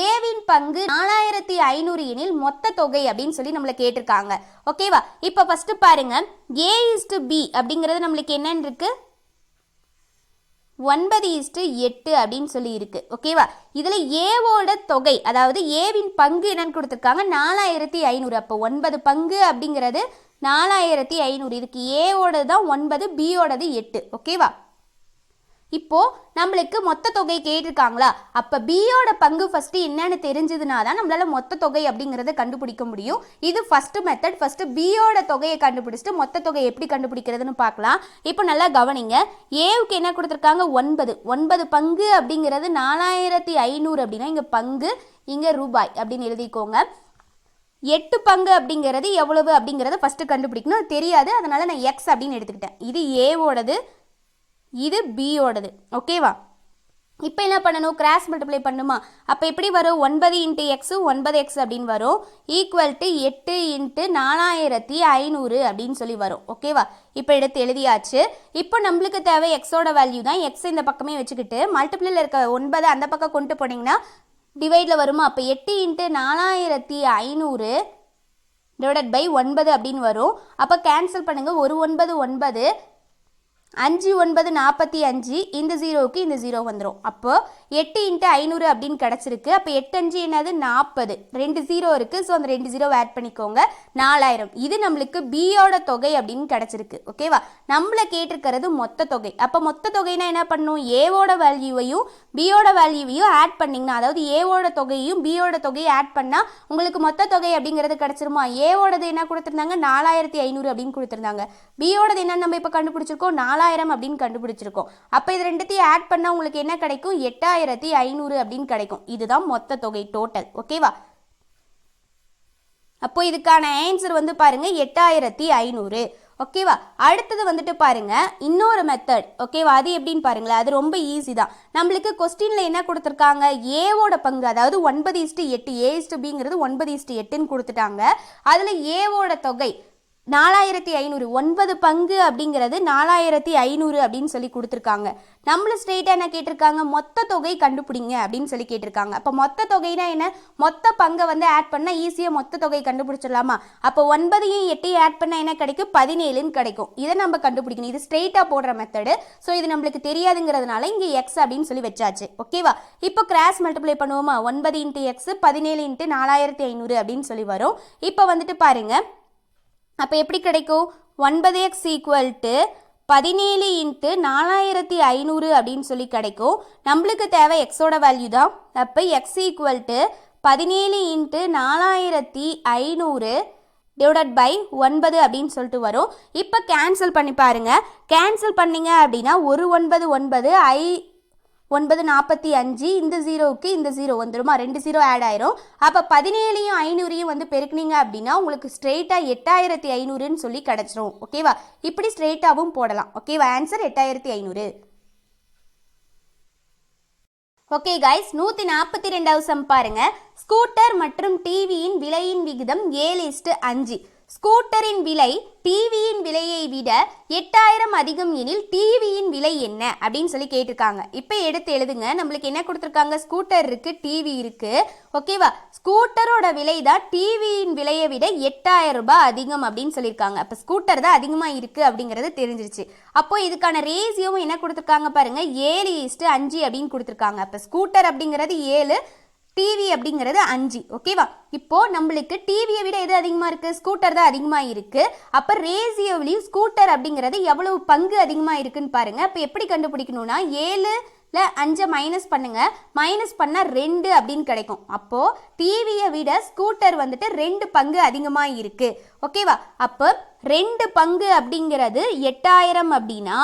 ஏவின் பங்கு 4500 எனில் மொத்த தொகை அப்படின்னு சொல்லி நம்மளை கேட்டிருக்காங்க. ஓகேவா? இப்போ ஃபர்ஸ்ட் பாருங்க, A:B அப்படிங்கிறது நம்மளுக்கு என்னன்னு இருக்கு, 9:8 அப்படின்னு சொல்லி இருக்கு. ஓகேவா? இதுல ஏவோட தொகை, அதாவது ஏவின் பங்கு என்னன்னு கொடுத்துருக்காங்க, 4500. அப்போ 9 பங்கு அப்படிங்கிறது 4500. இதுக்கு ஏவோடது தான் 9, பியோடது 8. ஓகேவா? இப்போ நம்மளுக்கு மொத்த தொகை கேட்டிருக்காங்களா, அப்ப பியோட பங்கு ஃபர்ஸ்ட் என்னன்னு தெரிஞ்சதுனா தான் நம்மளால மொத்த தொகை அப்படிங்கறத கண்டுபிடிக்க முடியும். இது ஃபர்ஸ்ட் மெத்தட். ஃபர்ஸ்ட் பியோட தொகையை கண்டுபிடிச்சிட்டு மொத்த தொகை எப்படி கண்டுபிடிக்கிறதுன்னு பார்க்கலாம். இப்போ நல்லா கவனிங்க. ஏவுக்கு என்ன கொடுத்துருக்காங்க, 9 பங்கு அப்படிங்கிறது 4500 அப்படின்னா இங்க பங்கு, இங்க ரூபாய் அப்படின்னு எழுதிக்கோங்க. 8 பங்கு அப்படிங்கிறது எவ்வளவு அப்படிங்கிறத ஃபர்ஸ்ட் கண்டுபிடிக்கணும். அது தெரியாது, அதனால நான் எக்ஸ் அப்படின்னு எடுத்துக்கிட்டேன். இது ஏவோடது, இது பியோடது. ஓகேவா? இப்போ என்ன பண்ணணும், கிராஸ் மல்டிப்ளை பண்ணுமா. அப்போ எப்படி வரும், 9 × x 9x அப்படின்னு வரும், ஈக்குவல் டு 8 × 4500 அப்படின்னு சொல்லி வரும். ஓகேவா? இப்போ எடுத்து எழுதியாச்சு. இப்போ நம்மளுக்கு தேவை எக்ஸோட வேல்யூ தான். எக்ஸ் இந்த பக்கமே வச்சுக்கிட்டு மல்டிப்ளைல இருக்க 9 அந்த பக்கம் கொண்டு போனீங்கன்னா டிவைடில் வருமா. அப்போ 8 × 4500 டிவைடட் பை 9 அப்படின்னு வரும். அப்போ கேன்சல் பண்ணுங்க. 1 9 9, 5 9 45, இந்த ஜீரோவுக்கு இந்த ஜீரோ வந்துடும். அப்போ 8 × 500 அப்படின்னு கிடச்சிருக்கு. அப்போ 8 5 என்னது 40, 2 ஜீரோ இருக்குது. ஸோ அந்த 2 ஜீரோ ஆட் பண்ணிக்கோங்க, 4000. இது நம்மளுக்கு பியோட தொகை அப்படின்னு கிடச்சிருக்கு. ஓகேவா? நம்மளை கேட்டிருக்கிறது மொத்த தொகை. அப்போ மொத்த தொகைனா என்ன பண்ணணும், ஏவோட வேல்யூவையும் பியோட வேல்யூவையும் ஆட் பண்ணிங்கன்னா, அதாவது ஏவோட தொகையும் பியோட தொகையும் ஆட் பண்ணால் உங்களுக்கு மொத்த தொகை அப்படிங்கிறது கிடச்சிருமா. ஏவோடது என்ன கொடுத்துருந்தாங்க, 4500 அப்படின்னு கொடுத்துருந்தாங்க. பியோடது என்ன நம்ம இப்போ கண்டுபிடிச்சிருக்கோம், 4000 அப்படின்னு கண்டுபிடிச்சிருக்கோம். அப்ப இது ரெண்டுத்தையும் ஆட் பண்ணா உங்களுக்கு என்ன கிடைக்கும், 8500 அப்படின்னு கிடைக்கும். இதுதான் மொத்த தொகை, டோட்டல். ஓகேவா? அப்போ இதுக்கான ஆன்சர் வந்து பாருங்க 8500. ஓகேவா? அடுத்தது வந்துட்டு பாருங்க இன்னொரு மெத்தட். ஓகேவா? அது எப்படின்னு பாருங்களேன். அது ரொம்ப ஈஸி தான். நம்மளுக்கு கொஸ்டின்ல என்ன கொடுத்துருக்காங்க, ஏவோட பங்கு, அதாவது 9:8, A:B 9:8ன்னு கொடுத்துட்டாங்க. அதுல ஏவோட தொகை 4500, 9 பங்கு அப்படிங்கிறது 4500 அப்படின்னு சொல்லி கொடுத்துருக்காங்க. நம்மள ஸ்ட்ரெயிட்டா என்ன கேட்டிருக்காங்க, மொத்த தொகை கண்டுபிடிங்க அப்படின்னு சொல்லி கேட்டிருக்காங்க. அப்போ மொத்த தொகைனா என்ன, மொத்த பங்கை வந்து ஆட் பண்ணா ஈஸியா மொத்த தொகை கண்டுபிடிச்சிடலாமா. அப்போ 9யும் 8யும் ஆட் பண்ணா என்ன கிடைக்கும், 17ன்னு கிடைக்கும். இதை நம்ம கண்டுபிடிக்கணும். இது ஸ்ட்ரெயிட்டா போடுற மெத்தடு. ஸோ இது நம்மளுக்கு தெரியாதுங்கிறதுனால இங்க எக்ஸ் அப்படின்னு சொல்லி வச்சாச்சு. ஓகேவா? இப்போ கிராஸ் மல்டிப்ளை பண்ணுவோமா. 9 × x 17 × 4500 அப்படின்னு சொல்லி வரும். இப்போ வந்துட்டு பாருங்க, அப்போ எப்படி கிடைக்கும், 9x = 17 × 4500 அப்படின்னு சொல்லி கிடைக்கும். நம்மளுக்கு தேவை எக்ஸோட வேல்யூ தான். அப்போ x = 17 × 4500 டிவைடட் பை 9 அப்படின்னு சொல்லிட்டு வரும். இப்போ கேன்சல் பண்ணி பாருங்க. கேன்சல் பண்ணீங்க அப்படின்னா 1 9 9, 9 45, இந்த ஜீரோவுக்கு இந்த ஜீரோ வந்துருமா, 2 ஜீரோ ஆட் ஆயிரும். அப்போ 17யும் 500யும் வந்து பெருக்குனீங்க அப்படின்னா உங்களுக்கு ஸ்ட்ரெயிட்டா 8500ன்னு சொல்லி கிடைச்சிரும். ஓகேவா? இப்படி ஸ்ட்ரெயிட்டாவும் போடலாம். ஓகேவா? ஆன்சர் 8500. ஓகே கைஸ், 142வது சம் பாருங்க. ஸ்கூட்டர் மற்றும் டிவியின் விலையின் விகிதம் 7:5. ஸ்கூட்டரின் விலை டிவியின் விலையை விட 8000 அதிகம் எனில் டிவியின் விலை என்ன அப்படின்னு சொல்லி கேட்டிருக்காங்க. இப்போ எடுத்து எழுதுங்க. நம்மளுக்கு என்ன கொடுத்துருக்காங்க, ஸ்கூட்டர் இருக்கு, டிவி இருக்கு. ஓகேவா? ஸ்கூட்டரோட விலை தான் டிவியின் விலையை விட 8000 ரூபாய் அதிகம் அப்படின்னு சொல்லியிருக்காங்க. அப்போ ஸ்கூட்டர் தான் அதிகமாக இருக்கு அப்படிங்கிறது தெரிஞ்சிருச்சு. அப்போ இதுக்கான ரேசியோவும் என்ன கொடுத்துருக்காங்க பாருங்க, 7:5 அப்படின்னு கொடுத்துருக்காங்க. அப்போ ஸ்கூட்டர் அப்படிங்கிறது 7, டிவி அப்படிங்கிறது 5. ஓகேவா? இப்போ நம்மளுக்கு டிவியை விட எது அதிகமாக இருக்கு, ஸ்கூட்டர் தான் அதிகமாக இருக்கு. அப்போ ரேசியோவிலையும் ஸ்கூட்டர் அப்படிங்கிறது எவ்வளவு பங்கு அதிகமாக இருக்குன்னு பாருங்க. இப்போ எப்படி கண்டுபிடிக்கணும்னா 7ல் 5 மைனஸ் பண்ணுங்க. மைனஸ் பண்ணால் 2 அப்படின்னு கிடைக்கும். அப்போ டிவியை விட ஸ்கூட்டர் வந்துட்டு 2 பங்கு அதிகமாக இருக்கு. ஓகேவா? அப்போ 2 பங்கு அப்படிங்கிறது 8000 அப்படின்னா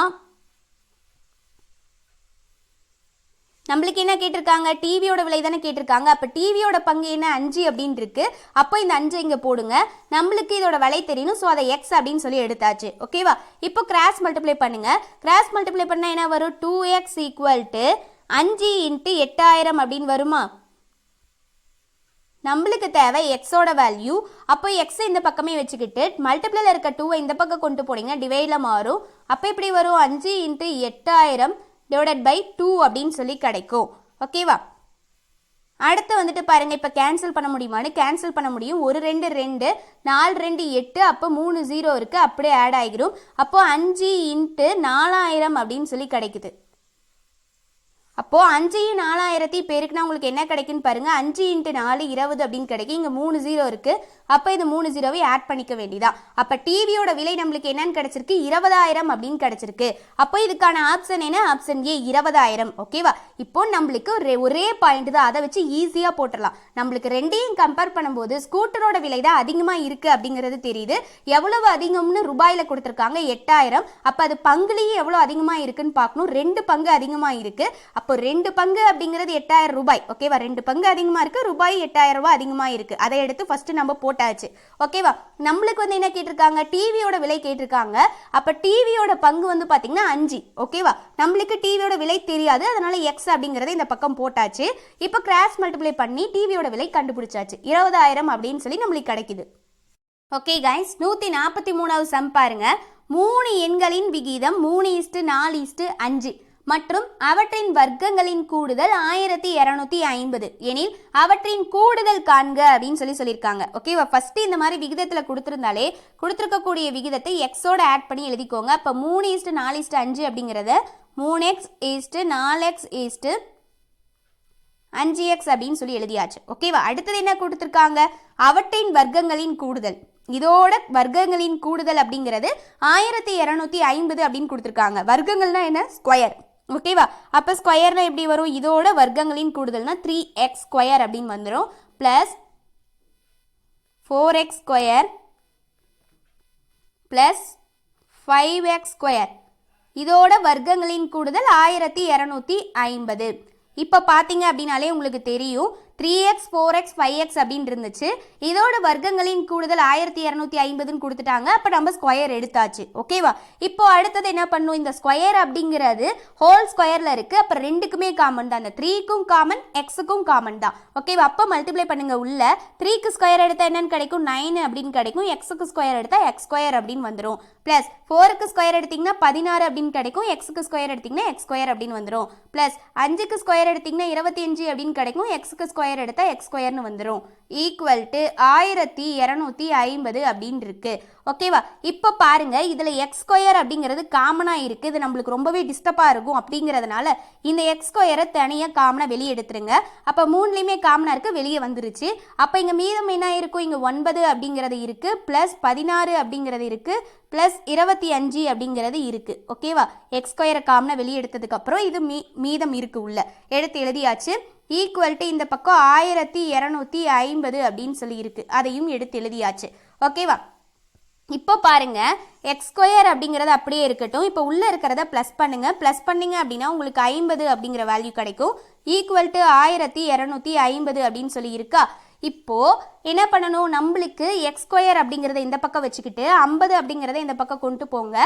நம்மளுக்கு என்ன கேட்டிருக்காங்க, டிவியோட விலை தானே கேட்டிருக்காங்க. அப்போ டிவியோட பங்கு என்ன, 5 அப்படின்னு இருக்கு. அப்போ இந்த 5 இங்கே போடுங்க. நம்மளுக்கு இதோட விலை தெரியணும். ஸோ அதை எக்ஸ் அப்படின்னு சொல்லி எடுத்தாச்சு. ஓகேவா? இப்போ கிராஸ் மல்டிப்ளை பண்ணுங்க. கிராஸ் மல்டிப்ளை பண்ணால் என்ன வரும், 2x = 5 × 8000 அப்படின்னு வருமா? நம்மளுக்கு தேவை எக்ஸோட வேல்யூ. அப்போ எக்ஸை இந்த பக்கமே வச்சுக்கிட்டு மல்டிப்ளைல இருக்க 2வை இந்த பக்கம் கொண்டு போனீங்க டிவைடில் மாறும். அப்போ இப்படி வரும் 5 × 8000 / 2 அப்படின்னு சொல்லி கிடைக்கும். ஓகேவா? அடுத்து வந்துட்டு பாருங்க, இப்போ கேன்சல் பண்ண முடியுமான்னு கேன்சல் பண்ண முடியும். 1 2 2 4 2 8 அப்போ 3 0 இருக்கு, அப்படியே ஆட் ஆகிரும். அப்போ 5 × 4000 அப்படின்னு சொல்லி கிடைக்குது. அப்போ 5 4000 பேருக்குன்னா உங்களுக்கு என்ன கிடைக்குன்னு பாருங்க. 5 × 4 20 அப்படின்னு கிடைக்கும். இங்க 3 0 இருக்கு, அப்போ இது 3 0வை ஆட் பண்ணிக்க வேண்டியதா. அப்ப டிவியோட விலை நம்மளுக்கு என்னன்னு கிடைச்சிருக்கு? 20000 அப்படின்னு கிடைச்சிருக்கு. அப்போ இதுக்கான ஆப்ஷன் என்ன? Option A 20000. ஓகேவா? இப்போ நம்மளுக்கு ஒரே பாயிண்ட் தான், அதை வச்சு ஈஸியா போட்டுடலாம். நம்மளுக்கு ரெண்டையும் கம்பேர் பண்ணும்போது ஸ்கூட்டரோட விலை தான் அதிகமா இருக்கு அப்படிங்கிறது தெரியுது. எவ்வளவு அதிகம்னு ரூபாயில கொடுத்துருக்காங்க? 8000. அப்ப அது பங்குலயே எவ்வளவு அதிகமா இருக்குன்னு பார்க்கணும். 2 பங்கு அதிகமா இருக்கு. அப்போ 2 பங்கு அப்படிங்கிறது 8000 ரூபாய். ஓகேவா? 2 பங்கு அதிகமா இருக்கு, ரூபாய் 8000 ரூபாய் அதிகமா இருக்கு. அதை எடுத்து ஃபர்ஸ்ட் நம்ம போட்டாச்சு. ஓகேவா? நம்மளுக்கு வந்து என்ன கேட்டிருக்காங்க? டிவியோட விலை கேட்டிருக்காங்க. அப்ப டிவியோட பங்கு வந்து பாத்தீங்கன்னா 5. ஓகேவா? நம்மளுக்கு டிவியோட விலை தெரியாது, அதனால எக்ஸ் அப்படிங்கறத இந்த பக்கம் போட்டாச்சு. இப்போ கிராஸ் மல்டிப்ளை பண்ணி டிவியோட விலை கண்டுபிடிச்சாச்சு. 20000 அப்படின்னு சொல்லி நம்மளுக்கு கிடைக்குது. ஓகே கைஸ், 143வது சம் பாருங்க. 3 எண்களின் விகிதம் 3:4:5 மற்றும் அவற்றின் வர்க்கங்களின் கூடுதல் 1250 எனில் அவற்றின் கூடுதல் காண்க அப்படின்னு சொல்லியிருக்காங்க. ஓகேவா? ஃபர்ஸ்ட் இந்த மாதிரி விகிதத்தில் கொடுத்துருந்தாலே கொடுத்துருக்கக்கூடிய விகிதத்தை எக்ஸோட ஆட் பண்ணி எழுதிக்கோங்க. அப்போ 3:4:5 அப்படிங்கிறத 3x:4x:5x அப்படின்னு சொல்லி எழுதியாச்சு. ஓகேவா? அடுத்தது என்ன கொடுத்துருக்காங்க? அவற்றின் வர்க்கங்களின் கூடுதல். இதோட வர்க்கங்களின் கூடுதல் அப்படிங்கிறது 1250 அப்படின்னு கொடுத்துருக்காங்க. வர்க்கங்கள்னா என்ன? ஸ்கொயர். ஓகேவா? அப்போ ஸ்கொயர்னா எப்படி வரும்? இதோட வர்க்கங்களின் கூடுதல்னா 3x² அப்படின்னு வந்துடும். Plus 4x² plus 5x². இதோட வர்க்கங்களின் கூடுதல் 1250. இப்போ பார்த்தீங்க அப்படின்னாலே உங்களுக்கு தெரியும் 3x 4x 5x அப்படின்னு இருந்துச்சு. இதோட வர்க்கங்களின் கூடுதல் 1250 கொடுத்துட்டாங்க. அப்போ நம்ம ஸ்கொயர் எடுத்தாச்சு. ஓகேவா? இப்போ அடுத்தது என்ன பண்ணும்? இந்த ஸ்கொயர் அப்படிங்கிறது ஹோல் ஸ்கொயர்ல இருக்கு. அப்போ ரெண்டுக்குமே காமன் தான். அந்த 3க்கும் காமன், எக்ஸுக்கும் காமன் தான். ஓகேவா? அப்போ மல்டிப்ளை பண்ணுங்க. உள்ள 3க்கு ஸ்கொயர் எடுத்தா என்னன்னு கிடைக்கும்? 9 அப்படின்னு கிடைக்கும். எக்ஸுக்கு ஸ்கொயர் எடுத்தா x² அப்படின்னு வந்துடும். பிளஸ் 4க்கு ஸ்கொயர் எடுத்தீங்கன்னா 16 அப்படின்னு கிடைக்கும். எக்ஸுக்கு ஸ்கொயர் எடுத்தீங்கன்னா x² அப்படின்னு வந்துடும். பிளஸ் 5க்கு ஸ்கொயர் எடுத்தீங்கன்னா 25 அப்படின்னு கிடைக்கும். எக்ஸுக்கு ஸ்கொயர் எடுத்தா x² வந்துடும். ஈக்குவல் டு 1250 அப்படின்னு இருக்கு. ஓகேவா? இப்போ பாருங்க, இதுல x² அப்படிங்கிறது காமனா இருக்கு. இது நம்மளுக்கு ரொம்பவே டிஸ்டர்பா இருக்கும். அப்படிங்கிறதுனால இந்த x² தனியா காமனா வெளியே எடுத்துருங்க. அப்ப 3லயுமே காமனா இருக்கு, வெளியே வந்துருச்சு. அப்ப இங்க மீதம் என்ன இருக்கும்? இங்க 9 அப்படிங்கிறது இருக்கு, பிளஸ் 16 அப்படிங்கிறது இருக்கு, பிளஸ் 25 அப்படிங்கிறது இருக்கு. ஓகேவா? x² காமனா வெளியே எடுத்ததுக்கு அப்புறம் இது மீதம் இருக்கு, உள்ள எடுத்து எழுதியாச்சு. ஈக்குவல் டு இந்த பக்கம் 1250 அப்படின்னு சொல்லி இருக்கு, அதையும் எடுத்து எழுதியாச்சு. ஓகேவா? இப்போ பாருங்க, x² அப்படிங்கிறது அப்படியே இருக்கட்டும். இப்போ உள்ள இருக்கிறத பிளஸ் பண்ணுங்க. பிளஸ் பண்ணீங்க அப்படின்னா உங்களுக்கு 50 அப்படிங்கிற வேல்யூ கிடைக்கும். ஈக்குவல் டு 1250 அப்படின்னு சொல்லி இருக்கா. இப்போ என்ன பண்ணணும்? நம்மளுக்கு x² அப்படிங்கிறத இந்த பக்கம் வச்சுக்கிட்டு 50 அப்படிங்கிறத இந்த பக்கம் கொண்டு போங்க.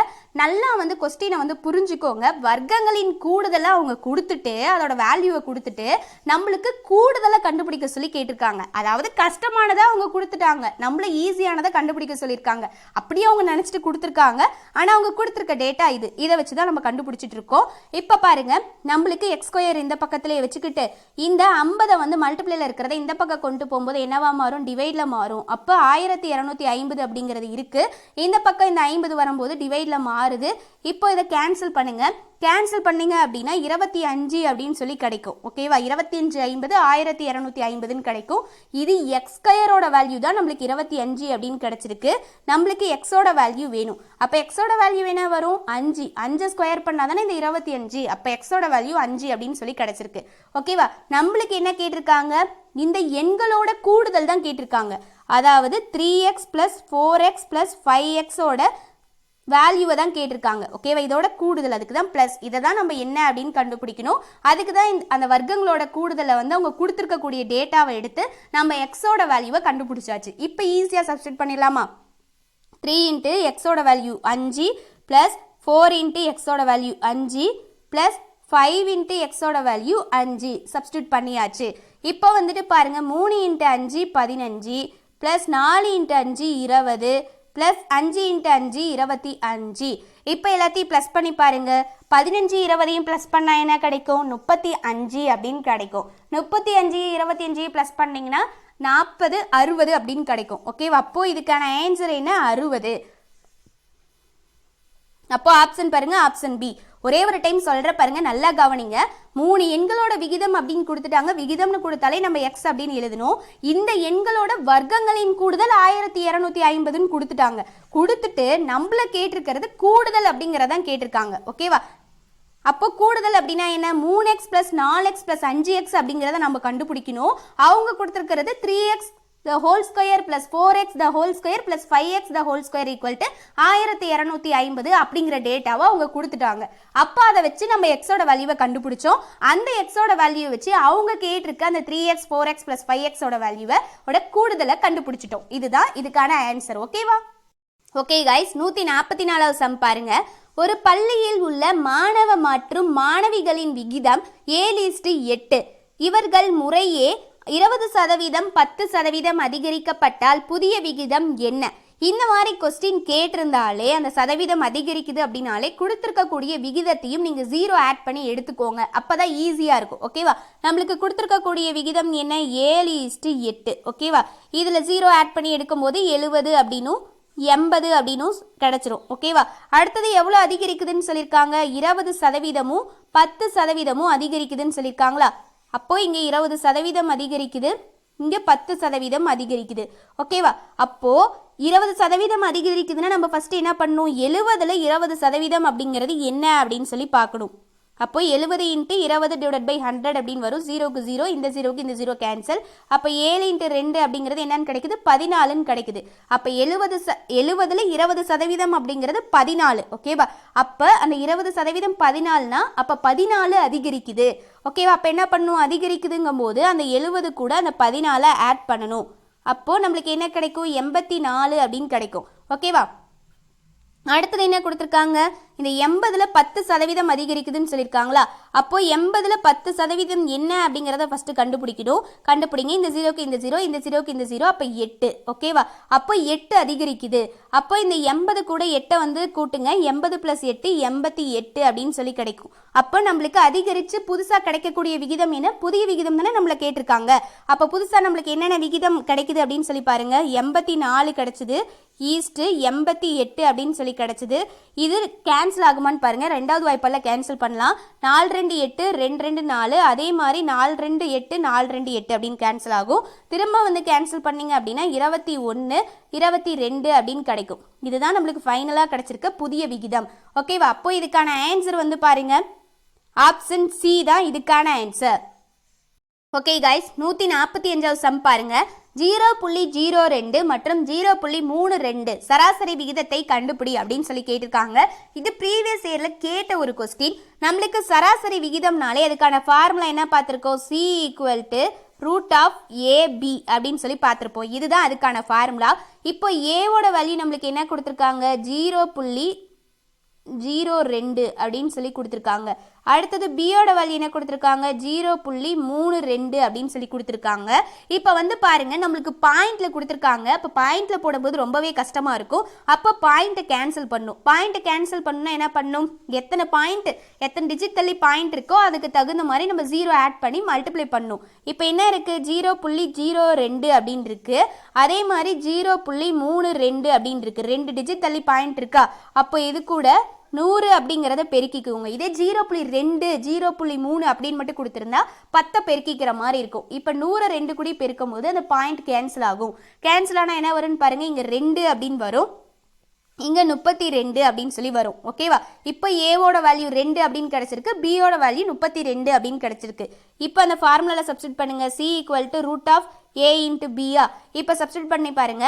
நல்லா வந்து கொஸ்டினை வந்து புரிஞ்சுக்கோங்க. வர்க்கங்களின் கூடுதலை அவங்க கொடுத்துட்டு அதோட வேல்யூவை கொடுத்துட்டு நம்மளுக்கு கூடுதலை கண்டுபிடிக்க சொல்லி கேட்டிருக்காங்க. அதாவது கஷ்டமானதை அவங்க கொடுத்துட்டாங்க, நம்மள ஈஸியானதை கண்டுபிடிக்க சொல்லியிருக்காங்க. அப்படியே அவங்க நினைச்சிட்டு கொடுத்துருக்காங்க. ஆனால் அவங்க கொடுத்துருக்க டேட்டா இது, இதை வச்சு தான் நம்ம கண்டுபிடிச்சிட்டு இருக்கோம். இப்போ பாருங்க, நம்மளுக்கு x² இந்த பக்கத்திலே வச்சுக்கிட்டு இந்த 50 வந்து மல்டிப்ளைல இருக்கிறத இந்த பக்கம் கொண்டு போகும்போது என்னவா மாறும்? டிவைட்ல மாறும். அப்போ 1250 அப்படிங்கிறது இருக்கு. இந்த பக்கம் இந்த 50 வரும்போது டிவைட்ல மாறுது. இப்போ இதை கேன்சல் பண்ணுங்க. கேன்சல் பண்ணீங்க அப்படின்னா 25 அப்படின்னு சொல்லி கிடைக்கும். ஓகேவா? 25 50 1250 கிடைக்கும். இது x² வேல்யூ தான் நம்மளுக்கு 25 அப்படின்னு கிடைச்சிருக்கு. நம்மளுக்கு எக்ஸோட வேல்யூ வேணும். அப்ப எக்ஸோட வேல்யூ என்ன வரும்? 5. 5 ஸ்கொயர் பண்ணாதானே இந்த 25. அப்ப எக்ஸோட வேல்யூ 5 அப்படின்னு சொல்லி கிடைச்சிருக்கு. ஓகேவா? நம்மளுக்கு என்ன கேட்டிருக்காங்க? இந்த எண்களோட கூடுதல் தான் கேட்டிருக்காங்க. அதாவது 3x + 4x + 5x வேல்யூவை தான் கேட்டிருக்காங்க. ஓகேவா? இதோட கூடுதல், அதுக்கு தான் பிளஸ். இதை தான் நம்ம என்ன அப்படின்னு கண்டுபிடிக்கணும். அதுக்கு தான் அந்த வர்க்கங்களோட கூடுதலை வந்து அவங்க கொடுத்துருக்கக்கூடிய டேட்டாவை எடுத்து நம்ம எக்ஸோட வேல்யூவை கண்டுபிடிச்சாச்சு. இப்போ ஈஸியாக சப்ஸ்டிட் பண்ணிடலாமா? 3 × xோட வேல்யூ 5 + 4 × xோட வேல்யூ 5 + 5 இன்ட்டு எக்ஸோட வேல்யூ 5 சப்ஸ்டியூட் பண்ணியாச்சு. இப்போ வந்துட்டு பாருங்க 3 into 5 15 plus 4 into 5 20 plus 5 into 5 25. இப்போ எல்லாத்தையும் ப்ளஸ் பண்ணி பாருங்க. 15 20 ப்ளஸ் பண்ணால் என்ன கிடைக்கும்? 35 அப்படின்னு கிடைக்கும். 35 25 ப்ளஸ் பண்ணிங்கன்னா 40 60 அப்படின்னு கிடைக்கும். ஓகேவா? அப்போ இதுக்கான ஆன்சர் என்ன? 60. அப்போ ஆப்ஷன் பாருங்க, ஆப்ஷன் பி. ஒரே ஒரு டைம் சொல்ற பாருங்க, நல்லா கவனிங்க. 3 எண்களோட விகிதம் அப்படின்னு கொடுத்துட்டாங்க. விகிதம்னு கொடுத்தாலே நம்ம எக்ஸ் அப்படின்னு எழுதணும். இந்த எண்களோட வர்க்கங்களின் கூடுதல் 1250ன்னு கொடுத்துட்டாங்க. கொடுத்துட்டு நம்மள கேட்டிருக்கிறது கூடுதல் அப்படிங்கறதான் கேட்டிருக்காங்க. ஓகேவா? அப்போ கூடுதல் அப்படின்னா என்ன? 3x + 4x + 5x அப்படிங்கிறத நம்ம கண்டுபிடிக்கணும். அவங்க கொடுத்துருக்கிறது 3x the whole square plus 4x the whole square plus 5x the whole square equal to 1250 அப்படிங்கிற டேட்டாவை அவங்க கொடுத்துட்டாங்க. அப்போ அதை வச்சு நம்ம எக்ஸோட வேல்யூவை கண்டுபிடிச்சோம். அந்த எக்ஸோட வேல்யூவை வச்சு அவங்க கேட்டிருக்க அந்த 3x 4x plus 5x ஓட வேல்யூவை கூடுதலை கண்டுபிடிச்சிட்டோம். இதுதான் இதுக்கான ஆன்சர். ஓகேவா? ஓகே கைஸ், 144வது சம் பாருங்க. ஒரு பள்ளியில் உள்ள மாணவ மற்றும் மாணவிகளின் விகிதம் 7:8. இவர்கள் முறையே 20% 10% அதிகரிக்கப்பட்டால் புதிய விகிதம் என்ன? இந்த மாதிரி கொஸ்டின் கேட்டிருந்தாலே அந்த சதவீதம் அதிகரிக்குது அப்படின்னாலே கொடுத்துருக்கக்கூடிய விகிதத்தையும் நீங்கள் 0 ஆட் பண்ணி எடுத்துக்கோங்க. அப்போதான் ஈஸியாக இருக்கும். ஓகேவா? நம்மளுக்கு கொடுத்துருக்கக்கூடிய விகிதம் என்ன? 7:8. ஓகேவா? இதில் 0 ஆட் பண்ணி எடுக்கும்போது 70 அப்படின்னும் 80 அப்படின்னும் கிடைச்சிரும். ஓகேவா? அடுத்தது எவ்வளோ அதிகரிக்குதுன்னு சொல்லியிருக்காங்க? 20% 10% அதிகரிக்குதுன்னு சொல்லியிருக்காங்களா? அப்போ இங்கே 20% அதிகரிக்குது, இங்கே 10% அதிகரிக்குது. ஓகேவா? அப்போ 20% அதிகரிக்குதுன்னா நம்ம ஃபர்ஸ்ட் என்ன பண்ணணும்? 70ல் 20% அப்படிங்கிறது என்ன அப்படின்னு சொல்லி பார்க்கணும். அப்போ 70 × 20 / 100 அப்படின்னு வரும். 0க்கு 0, இந்த 0க்கு இந்த 0 கேன்சல். அப்போ 7 × 2 அப்படிங்கிறது என்னன்னு கிடைக்குது? 14ன்னு கிடைக்குது. அப்போ 70ல் 20% அப்படிங்கிறது 14. ஓகேவா? அப்போ அந்த 20% 14னா அப்போ 14 அதிகரிக்குது. ஓகேவா? அப்போ என்ன பண்ணணும்? அதிகரிக்குதுங்கும் போது அந்த 70 கூட அந்த 14 ஆட் பண்ணணும். அப்போ நம்மளுக்கு என்ன கிடைக்கும்? 84 அப்படின்னு கிடைக்கும். ஓகேவா? அடுத்தது என்ன கொடுத்துருக்காங்க? இந்த 80ல் 10% அதிகரிக்குதுன்னு சொல்லியிருக்காங்களா? அப்போ 80ல் 10% என்ன அப்படிங்கிறத ஃபர்ஸ்ட் கண்டுபிடிக்கணும். கண்டுபிடிங்க. இந்த 0க்கு இந்த 0, இந்த 0க்கு இந்த 0, அப்போ 8. ஓகேவா? அப்போ 8 அதிகரிக்குது. அப்போ இந்த 80 கூட 8 வந்து கூட்டுங்க. 80 + 8 88 அப்படின்னு சொல்லி கிடைக்கும். அப்போ நம்மளுக்கு அதிகரித்து புதுசாக கிடைக்கக்கூடிய விகிதம் என்ன? புதிய விகிதம் தானே நம்மளை கேட்டிருக்காங்க. அப்போ புதுசாக நம்மளுக்கு என்னென்ன விகிதம் கிடைக்குது அப்படின்னு சொல்லி பாருங்க. 84 கிடைச்சிது, ஈஸ்ட் 88 அப்படின்னு சொல்லி கிடைச்சிது. இது கேன்சல் ஆகுமான்னு பாருங்க. ரெண்டாவது வாய்ப்பால் கேன்சல் பண்ணலாம். 4 2 8 2 2 4, அதே மாதிரி 4 2 8 4 2 8 அப்படின்னு கேன்சல் ஆகும். திரும்ப வந்து கேன்சல் பண்ணீங்க அப்படின்னா 21 22 அப்படின்னு கிடைக்கும். இதுதான் நம்மளுக்கு ஃபைனலாக கிடைச்சிருக்க புதிய விகிதம். ஓகேவா? அப்போ இதுக்கான ஆன்சர் வந்து பாருங்க, ஆப்ஷன் சி தான் இதுக்கான ஆன்சர். ஓகே கைஸ், 145வது சம் பாருங்க. 0.02 மற்றும் 0.32 சராசரி விகிதத்தை கண்டுபிடி அப்படின்னு சொல்லி கேட்டிருக்காங்க. இது ப்ரீவியஸ் இயர்ல கேட்ட ஒரு கொஸ்டின். நம்மளுக்கு சராசரி விகிதம்னாலே அதுக்கான ஃபார்முலா என்ன பார்த்துருக்கோம்? C = √AB அப்படின்னு சொல்லி பார்த்துருப்போம். இதுதான் அதுக்கான ஃபார்முலா. இப்போ ஏவோட வேல்யூ நம்மளுக்கு என்ன கொடுத்துருக்காங்க? 0.02 அப்படின்னு சொல்லி கொடுத்துருக்காங்க. அடுத்தது பியோட வேல்யூ என்ன கொடுத்துருக்காங்க? 0.32 அப்படின்னு சொல்லி கொடுத்துருக்காங்க. இப்போ வந்து பாருங்க, நம்மளுக்கு பாயிண்ட்ல கொடுத்துருக்காங்க. இப்போ பாயிண்ட்ல போடும்போது ரொம்பவே கஷ்டமா இருக்கும். அப்போ பாயிண்ட்டை கேன்சல் பண்ணும். பாயிண்ட்டை கேன்சல் பண்ணணும்னா என்ன பண்ணும்? எத்தனை பாயிண்ட், எத்தனை டிஜிட் தள்ளி பாயிண்ட் இருக்கோ அதுக்கு தகுந்த மாதிரி நம்ம 0 ஆட் பண்ணி மல்டிப்ளை பண்ணும். இப்போ என்ன இருக்கு? 0.02 அப்படின்னு இருக்கு. அதே மாதிரி 0.32 அப்படின்னு இருக்கு. 2 டிஜிட் தள்ளி பாயிண்ட் இருக்கா? அப்போ இது கூட 100 அப்படிங்கிறத பெருக்கிக்குவோங்க. இதே 0.2 0.3 அப்படின்னு மட்டும் கொடுத்துருந்தா 10 பெருக்கிக்கிற மாதிரி இருக்கும். இப்போ 100 2 கூட பெருக்கும் போது அந்த பாயிண்ட் கேன்சல் ஆகும். கேன்சல் ஆனால் என்ன வரும்னு பாருங்க, இங்கே 2 அப்படின்னு வரும், இங்கே 32 அப்படின்னு சொல்லி வரும். ஓகேவா? இப்போ ஏவோட வேல்யூ 2 அப்படின்னு கிடைச்சிருக்கு, பியோட வேல்யூ 32 அப்படின்னு கிடைச்சிருக்கு. இப்போ அந்த ஃபார்முலாவில் சப்ஸ்டியூட் பண்ணுங்க. C = √A × B. இப்போ சப்ஸ்டியூட் பண்ணி பாருங்க.